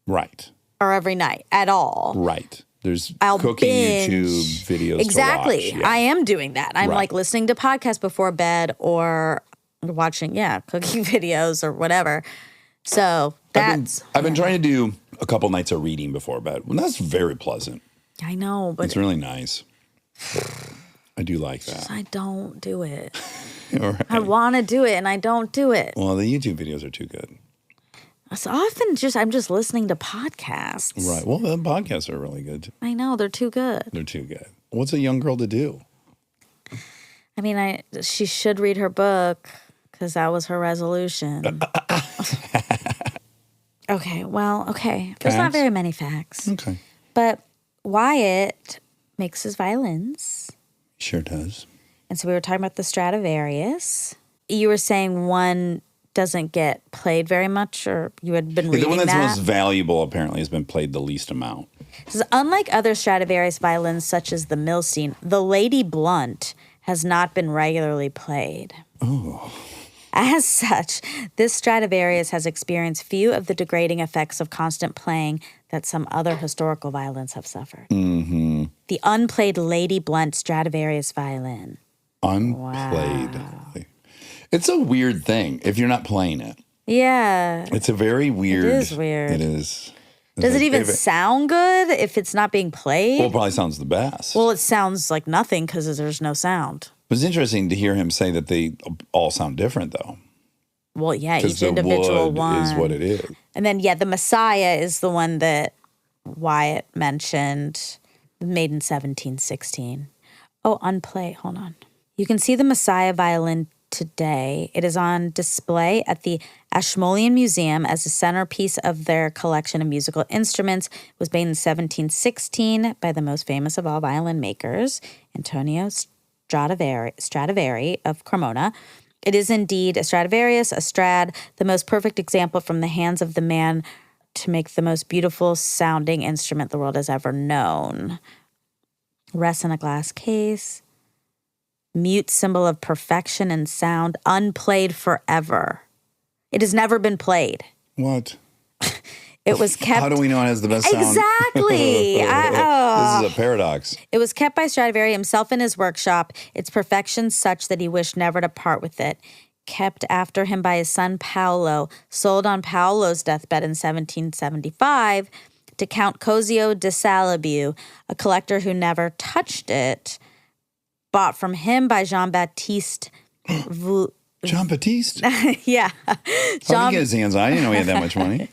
Right. Or every night at all. Right. There's I'll cooking binge. YouTube videos Exactly. to watch. Yeah. I am doing that. I'm like listening to podcasts before bed or watching, cooking videos or whatever. So that's... I've been trying to do a couple nights of reading before bed. Well, that's very pleasant. I know, but... It's really nice. I do like that. I don't do it. Right. I want to do it, and I don't do it. Well, the YouTube videos are too good. So often I'm just listening to podcasts. Right. Well, the podcasts are really good. I know. They're too good. They're too good. What's a young girl to do? I mean, she should read her book because that was her resolution. Okay. There's not very many facts. Okay. But Wyatt makes his violins. Sure does. And so we were talking about the Stradivarius. You were saying one doesn't get played very much, or you had been reading the one that's that? most valuable apparently has been played the least amount. It says, unlike other Stradivarius violins such as the Milstein, the Lady Blunt has not been regularly played. Oh. As such, this Stradivarius has experienced few of the degrading effects of constant playing that some other historical violins have suffered. Mm-hmm. The unplayed Lady Blunt Stradivarius violin. Unplayed. Wow. It's a weird thing if you're not playing it. Yeah. It's a very weird. It is weird. It is. Does it even sound good if it's not being played? Well, it probably sounds the best. Well, it sounds like nothing because there's no sound. It was interesting to hear him say that they all sound different, though. Well, yeah, each the individual wood one is what it is. And then, the Messiah is the one that Wyatt mentioned, made in 1716. Oh, unplayed. Hold on. You can see the Messiah violin today. It is on display at the Ashmolean Museum as a centerpiece of their collection of musical instruments. It was made in 1716 by the most famous of all violin makers, Antonio Stradivari of Cremona. It is indeed a Stradivarius, a Strad, the most perfect example from the hands of the man to make the most beautiful sounding instrument the world has ever known. Rests in a glass case. Mute symbol of perfection and sound, unplayed forever. It has never been played. What? It was kept. How do we know it has the best sound? Exactly. This is a paradox. It was kept by Stradivari himself in his workshop, its perfection such that he wished never to part with it. Kept after him by his son Paolo, sold on Paolo's deathbed in 1775 to Count Cosio de Salibu, a collector who never touched it. Bought from him by Jean-Baptiste. Jean-Baptiste? Yeah. How did he get his hands on? I didn't know he had that much money.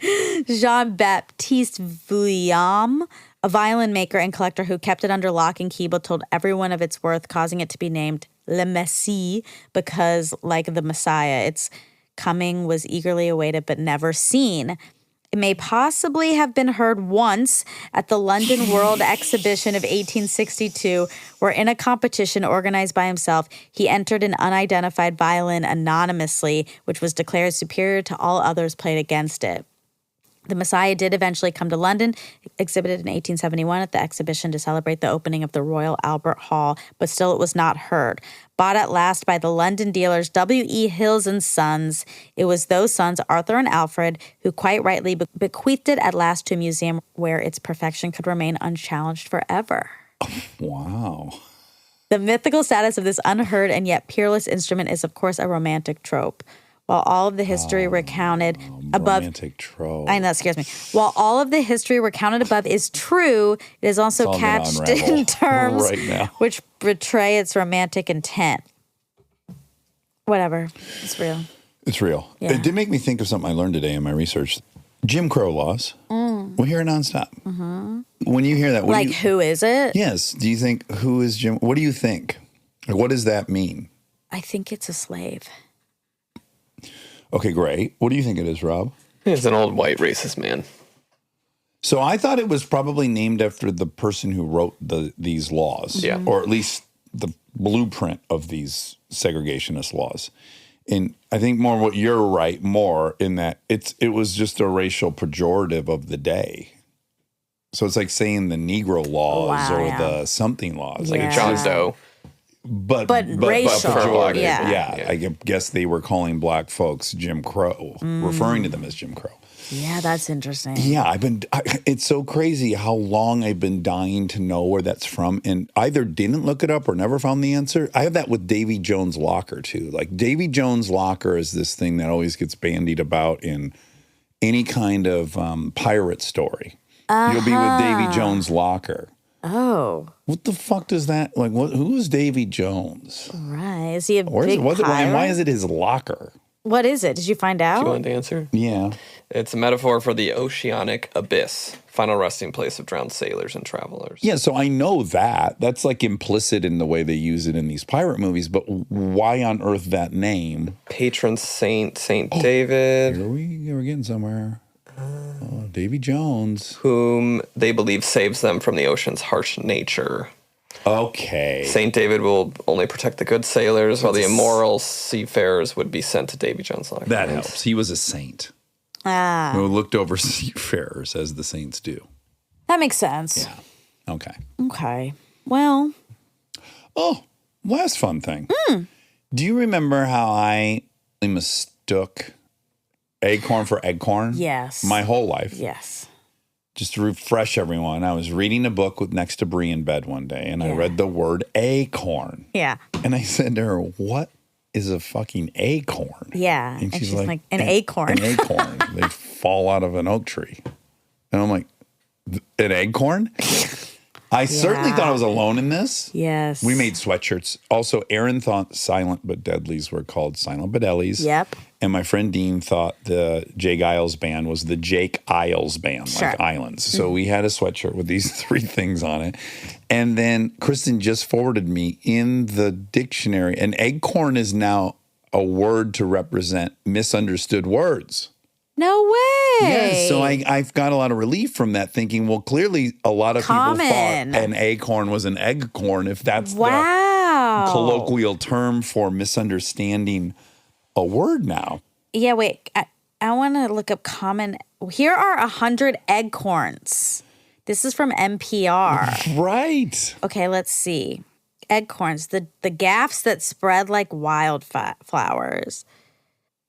Jean-Baptiste Vuillam, a violin maker and collector who kept it under lock and key but told everyone of its worth, causing it to be named Le Messie because, like the Messiah, its coming was eagerly awaited but never seen. It may possibly have been heard once at the London World Exhibition of 1862, where in a competition organized by himself, he entered an unidentified violin anonymously, which was declared superior to all others played against it. The Messiah did eventually come to London, exhibited in 1871 at the exhibition to celebrate the opening of the Royal Albert Hall, but still it was not heard. Bought at last by the London dealers W.E. Hills and Sons, it was those sons, Arthur and Alfred, who quite rightly bequeathed it at last to a museum where its perfection could remain unchallenged forever. Wow. The mythical status of this unheard and yet peerless instrument is, of course, a romantic trope. While all of the history recounted above, romantic trope. I know that scares me. While all of the history recounted above is true, it is also It's all gonna couched unravel in terms right now. which betray its romantic intent. Whatever, it's real. It's real. Yeah. It did make me think of something I learned today in my research. Jim Crow laws. We hear it nonstop. When you hear that, what do you, Who is it? yes, do you think, who is Jim? What do you think? Like, what does that mean? I think it's a slave. Okay, great. What do you think it is, Rob? He's an old white racist man. So I thought it was probably named after the person who wrote these laws, Yeah. or at least the blueprint of these segregationist laws. And I think more what you're right more in that it was just a racial pejorative of the day. So it's like saying the Negro laws Wow, or yeah. the something laws. Like Yeah. a John Doe. But racial, pejorative. yeah. I guess they were calling black folks Jim Crow, referring to them as Jim Crow. Yeah, that's interesting. Yeah, it's so crazy how long I've been dying to know where that's from and either didn't look it up or never found the answer. I have that with Davy Jones' Locker too. Like Davy Jones' Locker is this thing that always gets bandied about in any kind of pirate story. You'll be with Davy Jones' Locker. Oh, What the fuck does that, like, who is Davy Jones? right. Is he a Or big and why pirate? is it his locker? What is it? Did you find out? Do you want to answer? Yeah. It's a metaphor for the oceanic abyss, final resting place of drowned sailors and travelers. Yeah, so I know that. That's like implicit in the way they use it in these pirate movies, but why on earth that name? Patron saint, Saint David, We're getting somewhere. Davy Jones. whom they believe saves them from the ocean's harsh nature. Okay. Saint David will only protect the good sailors, while the immoral seafarers would be sent to Davy Jones' Locker. That helps. He was a saint who looked over seafarers as the saints do. That makes sense. Yeah. Okay. Okay. Well, Oh, last fun thing. Do you remember how I mistook acorn for eggcorn? yes. My whole life. Yes. Just to refresh everyone, I was reading a book next to Bree in bed one day, and I Yeah. read the word acorn. Yeah. And I said to her, "What is a fucking acorn?" Yeah. And she's like, an acorn. An acorn. They fall out of an oak tree. And I'm like, an acorn? I certainly thought I was alone in this. Yes. We made sweatshirts. Also, Aaron thought Silent But Deadlies were called Silent But Deadlies. Yep. And my friend Dean thought the Jake Isles band was the Jake Isles band, Sure. like Islands. So we had a sweatshirt with these three things on it. And then Kristen just forwarded me in the dictionary. An eggcorn is now a word to represent misunderstood words. No way. Yes, so I've got a lot of relief from that, thinking, well, clearly a lot of people thought Common. an acorn was an eggcorn, if that's Wow. the colloquial term for misunderstanding a word now. Yeah, wait. I want to look up common. Here are 100 eggcorns. This is from NPR. Right. Okay, let's see. Eggcorns, the gaffs that spread like wildflowers.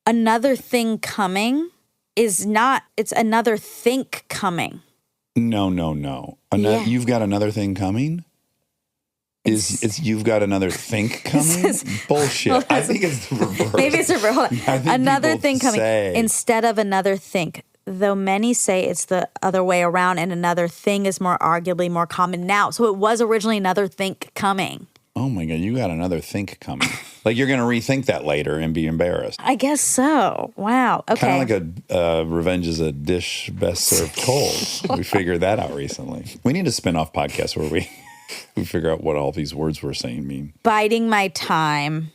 Another thing coming is not, it's another think coming. No. Yeah. You've got another thing coming? Is you've got another think coming? Bullshit. I think it's the reverse. Maybe it's a hold on. I think Another people thing coming say- instead of another think. Though many say it's the other way around and another thing is more arguably more common now. So it was originally another think coming. Oh my God, you got another think coming. Like you're going to rethink that later and be embarrassed. I guess so. Wow. Okay. Kind of like a revenge is a dish best served cold. We figured that out recently. We need a spin-off podcast where we figure out what all these words we're saying mean. Biting my time.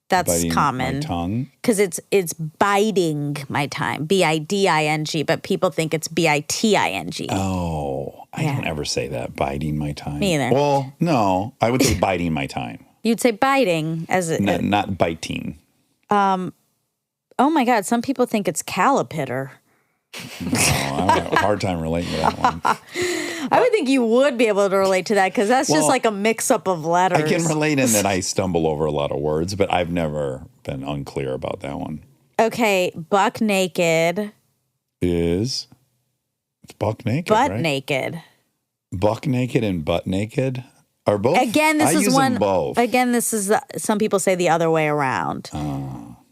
That's Biting common. my tongue. Because it's biting my time. BIDING, but people think it's BITING. Oh, I Yeah. don't ever say that. Biting my time. Me either. Well, no, I would say biting my time. You'd say biting as a Not biting. oh my God, some people think it's calipitter. I have a hard time relating to that one. I would think you would be able to relate to that because that's just Well, like a mix-up of letters. I can relate in that I stumble over a lot of words, but I've never been unclear about that one. Okay, buck naked. It's buck naked, Butt right? naked. Buck naked and butt naked are both. Again, this I is use one. them both. Again, this is some people say the other way around.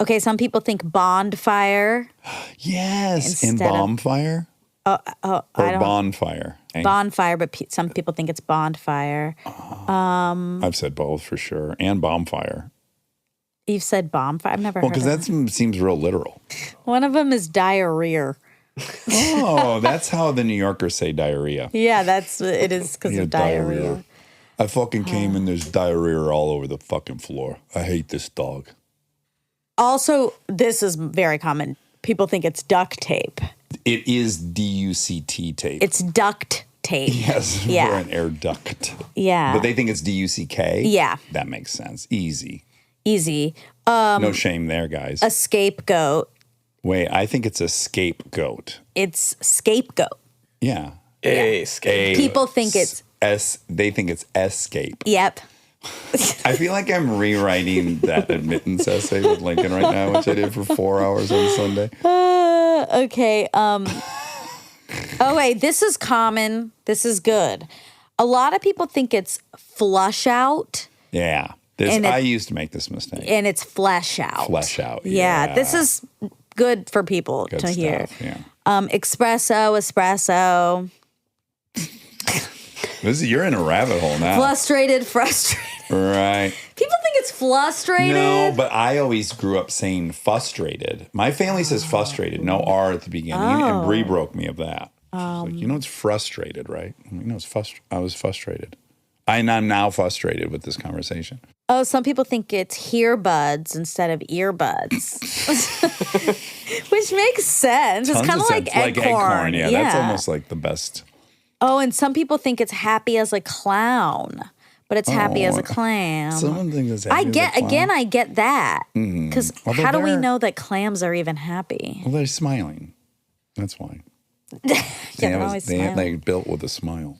Okay, some people think bonfire. Yes, and Instead of- bonfire. I Or don't bonfire. bonfire, but some people think it's bonfire. I've said both for sure, and bonfire. You've said bonfire. I've never Well, heard. because that seems real literal. One of them is diarrhea. Oh, that's how the New Yorkers say diarrhea. Yeah, it is because Yeah, of diarrhea. I fucking came and there's diarrhea all over the fucking floor. I hate this dog. Also, this is very common. People think it's duct tape. It is DUCT tape. It's duct tape. Yes, Yeah. for an air duct. Yeah. But they think it's DUCK? Yeah. That makes sense. Easy. Easy. No shame there, guys. A scapegoat. Wait, I think it's a scapegoat. It's scapegoat. Yeah. Escape. People think it's They think it's escape. yep. I feel like I'm rewriting that admittance essay with Lincoln right now, which I did for 4 hours on Sunday. Okay. Oh wait, this is common. This is good. A lot of people think it's flush out Yeah. And I used to make this mistake. and it's flesh out. Flesh out. Yeah, Yeah. this is good for people Good to hear. stuff, yeah. Espresso. You're in a rabbit hole now. Frustrated. Right. People think it's frustrated. No, but I always grew up saying frustrated. My family says frustrated, no R at the beginning. And Bree broke me of that. She's like, it's frustrated, right? I was frustrated. I'm now frustrated with this conversation. Oh, some people think it's hearbuds instead of earbuds, which makes sense. It's Tons kind of like sense. eggcorn. Yeah, that's almost like the best. Oh, and some people think it's happy as a clown, but it's happy as a clam. Someone thinks it's happy I get that. Because Although how do we they're- know that clams are even happy? Well, they're smiling. That's why. They're always smiling. They built with a smile.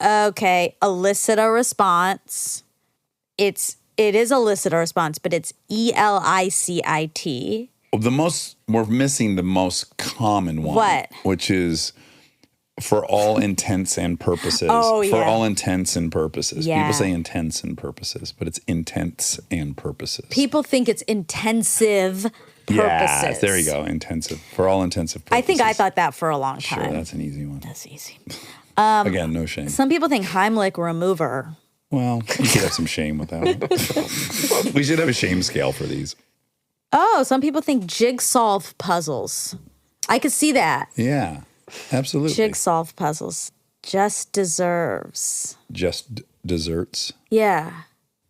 Okay, elicit a response. It is elicit a response, but it's ELICIT. We're missing the most common one. What? Which is for all intents and purposes. Oh, For yeah. all intents and purposes. Yeah. People say intents and purposes, but it's intents and purposes. People think it's intensive purposes. Yeah, there you go. Intensive. For all intensive purposes. I think I thought that for a long Sure, time. that's an easy one. That's easy. Again, no shame. Some people think Heimlich remover. Well, you could have some shame with that one. We should have a shame scale for these. Oh, some people think jigsaw puzzles. I could see that. Yeah, absolutely. Jigsaw puzzles. Just deserves. Just desserts. Yeah.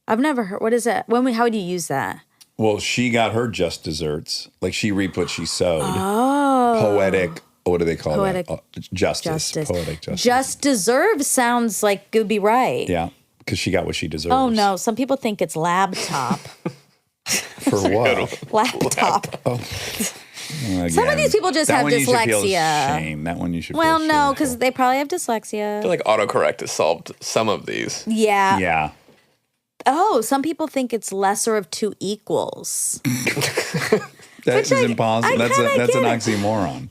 I've never heard. What is that? How would you use that? Well, she got her just desserts. Like she reaped what she sowed. Oh. Poetic. What do they call Poetic that? Justice. Poetic justice. Just deserves sounds like it would be right. Yeah, because she got what she deserves. Oh, no. Some people think it's laptop. For what? Laptop. Again, Some of these people just that have one you should feel dyslexia. shame. That one you should Well, feel no, shameful. because they probably have dyslexia. I feel like autocorrect has solved some of these. Yeah. Yeah. Oh, some people think it's lesser of two equals. That is impossible. I That's kinda an get it. oxymoron.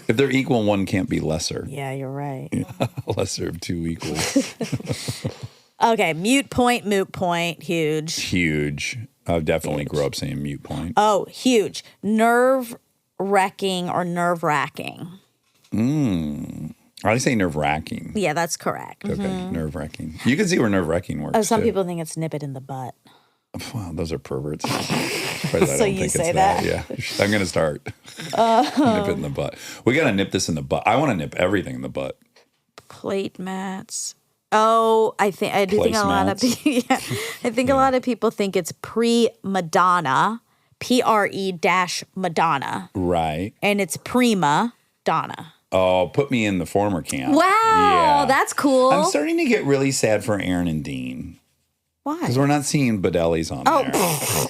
If they're equal, one can't be lesser. Yeah, you're right. Lesser of two equals. Okay, moot point, huge. Huge. I definitely grew up saying mute point. Oh, huge. Nerve-wrecking or nerve-wracking. I say nerve-wracking. Yeah, that's correct. Okay, nerve-wracking. You can see where nerve-wracking works. Oh, some too. people think it's nip it in the butt. Wow, those are perverts. So you say that? Yeah, I'm gonna start. Nip it in the butt. We gotta nip this in the butt. I want to nip everything in the butt. Plate mats. Oh, I think a lot of Placemats. yeah, I think a lot of people think it's pre-Madonna, Madonna, Right. and it's prima donna. Oh, put me in the former camp. Wow, Yeah. that's cool. I'm starting to get really sad for Aaron and Dean. Why? Because we're not seeing Bedelli's on there.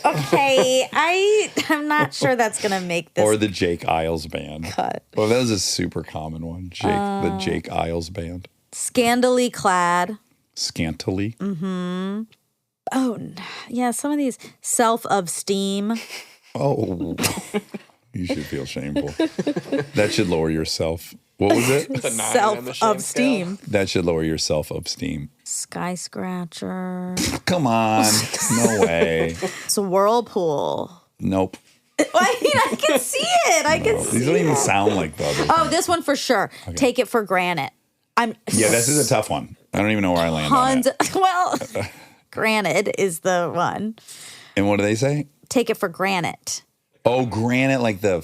Okay. I'm not sure that's going to make this. Or the Jake Isles band. cut. Well, that was a super common one. The Jake Isles band. Scantily clad. Scantily. Mm-hmm. Oh, yeah. Some of these self-esteem. Oh, you should feel shameful. That should lower your self. What was it? Self-esteem. That should lower your self-esteem. Sky scratcher. Come on. No way. It's a whirlpool. Nope. I mean, I can see it. I can see it. These don't even sound like the other. Oh, this one for sure. Okay. Take it for granted. Yeah, this is a tough one. I don't even know where I land on it. Well, granted is the one. And what do they say? Take it for granted. Oh, granite, like the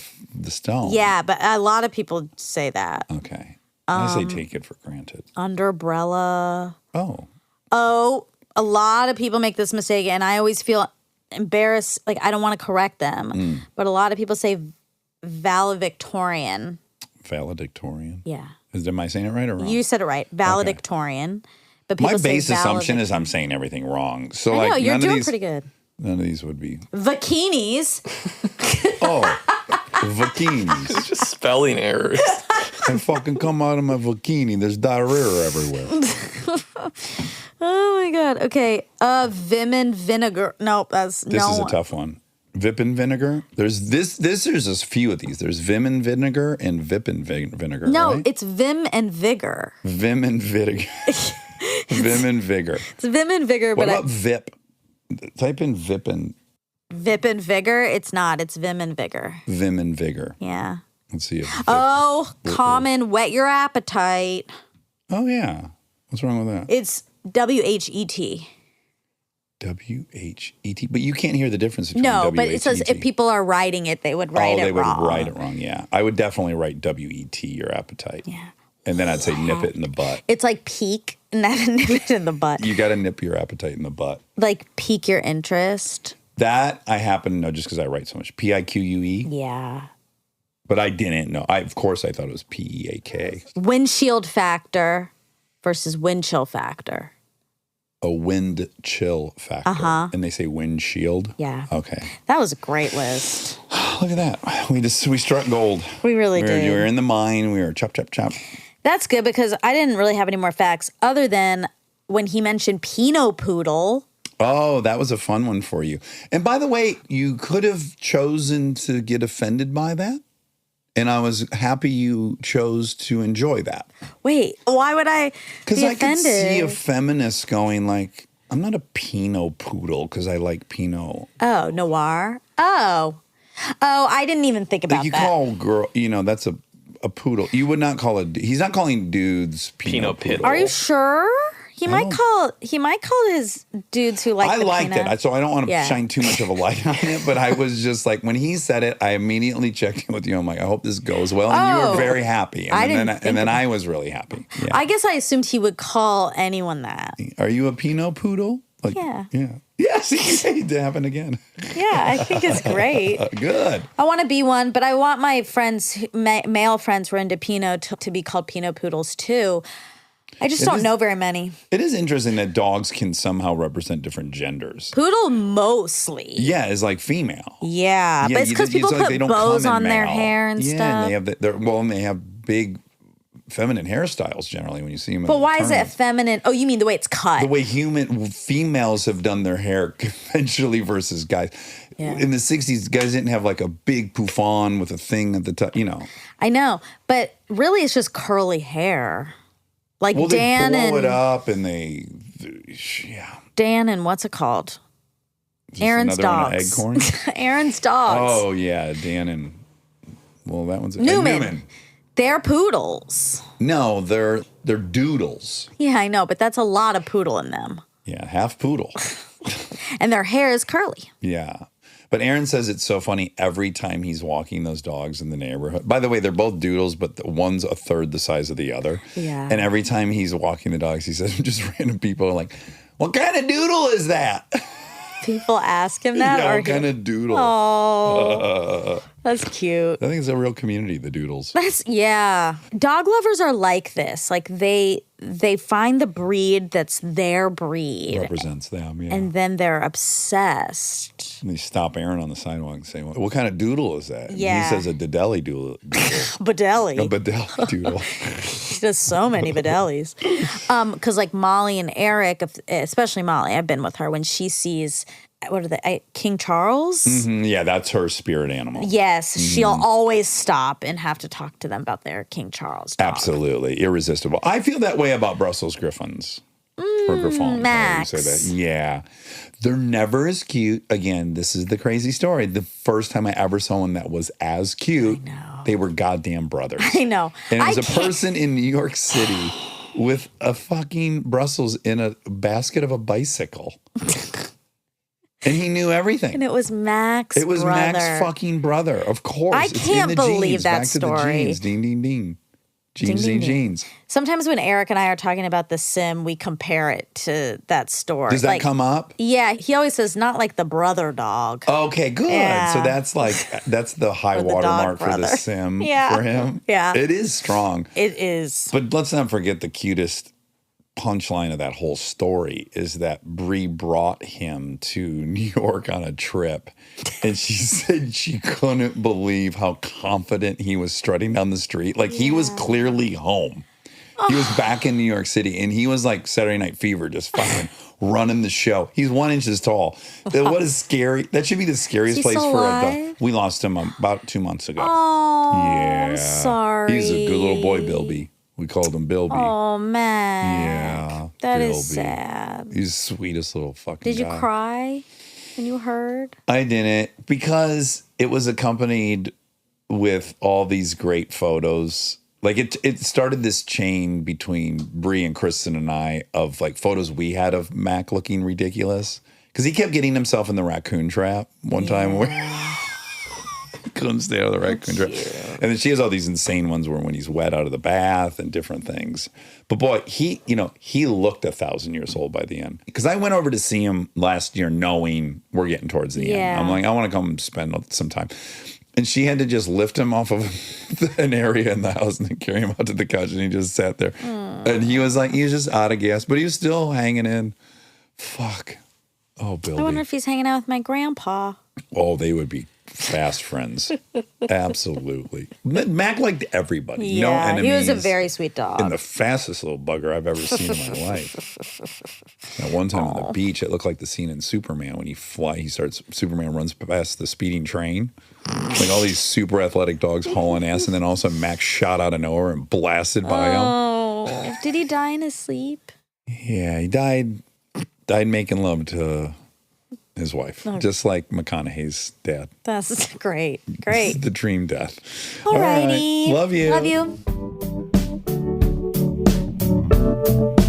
stone. Yeah, but a lot of people say that. Okay. I say take it for granted. Underbrella. Oh, a lot of people make this mistake, and I always feel embarrassed. Like, I don't want to correct them. But a lot of people say valedictorian. Valedictorian? Yeah. Am I saying it right or wrong? You said it right. Valedictorian. Okay. But people my base assumption is I'm saying everything wrong. So I know, like you're doing pretty good. None of these would be. Bikinis. Bikinis. It's just spelling errors. I fucking come out of my bikini. There's diarrhea everywhere. Oh my God. Okay. Vim and vinegar. Nope. This is a tough one. Vip and vinegar. There's a few of these. There's Vim and vinegar and Vip and vinegar. No, right? it's Vim and vigor. Vim and vinegar. Vim and vigor. It's Vim and vigor. What about Vip? Type in Vip and vigor. It's not. It's Vim and vigor. Vim and vigor. Yeah. Let's see. Common whet your appetite. Oh yeah. What's wrong with that? It's WHET. WHET. But you can't hear the difference between No, W-H-E-T. but it says if people are writing it, they would write it wrong. They would write it wrong, yeah. I would definitely write WET, your appetite. Yeah. And then I'd say nip it in the butt. It's like peak, not nip it in the butt. You got to nip your appetite in the butt. Like pique your interest. That I happen to know just because I write so much. PIQUE. Yeah. But I didn't know. Of course, I thought it was PEAK. Windshield factor versus wind chill factor. A wind chill factor. Uh-huh. And they say windshield. Yeah. Okay. That was a great list. Look at that. We struck gold. We really did. We were in the mine. We were chop, chop, chop. That's good because I didn't really have any more facts other than when he mentioned Pinot Poodle. Oh, that was a fun one for you. And by the way, you could have chosen to get offended by that. And I was happy you chose to enjoy that. Wait, why would I be offended? Because I could see a feminist going like, I'm not a Pinot Poodle because I like Pinot. Oh, noir? Oh, I didn't even think about like you that. call girl, that's a poodle. You would not call he's not calling dudes Pinot Poodle. Are you sure? He might call his dudes who like I the liked Pinot. it, so I don't want to shine too much of a light on it, but I was just like, when he said it, I immediately checked in with you. I'm like, I hope this goes well. And you were very happy. And then I was really happy. Yeah. I guess I assumed he would call anyone that. Are you a Pinot Poodle? Like, yeah. Yeah. Yes, it happened again. Yeah, I think it's great. Good. I want to be one, but I want my friends, male friends who are into Pinot to be called Pinot Poodles too. I just don't know very many. It is interesting that dogs can somehow represent different genders. Poodle mostly. Yeah, is like female. Yeah, but it's because people put bows on their hair and stuff. Yeah, and they have big feminine hairstyles generally when you see them. But why is it feminine? Oh, you mean the way it's cut? The way females have done their hair conventionally versus guys. Yeah. In the 60s, guys didn't have like a big pouffon with a thing at the top, I know, but really it's just curly hair. Like Dan they blow and it up and Dan and what's it called? Aaron's dogs. Aaron's dogs. Oh yeah, Dan and that one's Newman. They're poodles. No, they're doodles. Yeah, I know, but that's a lot of poodle in them. Yeah, half poodle. And their hair is curly. Yeah. But Aaron says it's so funny every time he's walking those dogs in the neighborhood. By the way, they're both doodles, but one's a third the size of the other. Yeah. And every time he's walking the dogs, he says, just random people are like, what kind of doodle is that? People ask him that? Yeah, what kind of doodle? Oh. That's cute. I think it's a real community, the doodles. Yeah. Dog lovers are like this. Like they find the breed that's their breed. Represents them, yeah. And then they're obsessed. And they stop Aaron on the sidewalk and say, what kind of doodle is that? Yeah. He says a Dedelli doodle. Bedelli. A Bedelli doodle. He does so many Bedellis. Because like Molly and Eric, especially Molly, I've been with her, when she sees, what are they, King Charles? Mm-hmm, yeah, that's her spirit animal. Yes, she'll always stop and have to talk to them about their King Charles dog. Absolutely. Irresistible. I feel that way about Brussels Griffons. Or Griffons. Max. How do you say that? Yeah. They're never as cute. Again, this is the crazy story. The first time I ever saw one that was as cute, they were goddamn brothers. I know. And it was a person in New York City with a fucking Brussels in a basket of a bicycle. And he knew everything. And it was Max. It was brother. Max fucking brother. Of course. I It's can't in the believe genes. that Back story. to the genes. Ding, ding, ding. Genes, Ding, ding, ding, ding. genes. Sometimes when Eric and I are talking about The Sim, we compare it to that story. Does that come up? Yeah, he always says not like the brother dog. Okay, good. Yeah. So that's the high Or the watermark dog for the brother. Sim Yeah. for him. Yeah. It is strong. It is. But let's not forget the cutest punchline of that whole story is that Bree brought him to New York on a trip. And she said she couldn't believe how confident he was strutting down the street. Like he was clearly home. He was back in New York City and he was like Saturday Night Fever, just fucking running the show. He's 1 inch tall. What is scary? That should be the scariest Is he place still for a alive? dog. We lost him about 2 months ago. Oh, yeah. I'm sorry. He's a good little boy, Bilby. We called him Bilby. Oh, man. Yeah. That Bilby. is sad. He's the sweetest little fucking Did you guy. cry when you heard? I didn't because it was accompanied with all these great photos. Like it started this chain between Bree and Kristen and I of like photos we had of Mac looking ridiculous. Because he kept getting himself in the raccoon trap one time. Couldn't stay out of the raccoon trap. And then she has all these insane ones where when he's wet out of the bath and different things. But boy, he looked 1,000 years old by the end. Because I went over to see him last year knowing we're getting towards the end. I'm like, I want to come spend some time. And she had to just lift him off of an area in the house and then carry him out to the couch. And he just sat there. And he was just out of gas, but he was still hanging in. Fuck. Oh, Billy. I wonder if he's hanging out with my grandpa. Oh, they would be fast friends. Absolutely. Mac liked everybody. Yeah, No enemies. he was a very sweet dog. And the fastest little bugger I've ever seen in my life. At one time on the beach, it looked like the scene in Superman when Superman runs past the speeding train. Like all these super athletic dogs hauling ass, and then all of a sudden Max shot out of nowhere and blasted by him. Oh, did he die in his sleep? Yeah, he died making love to his wife, just like McConaughey's dad. That's great. Great. The dream death. Alrighty. All right. Love you. Love you.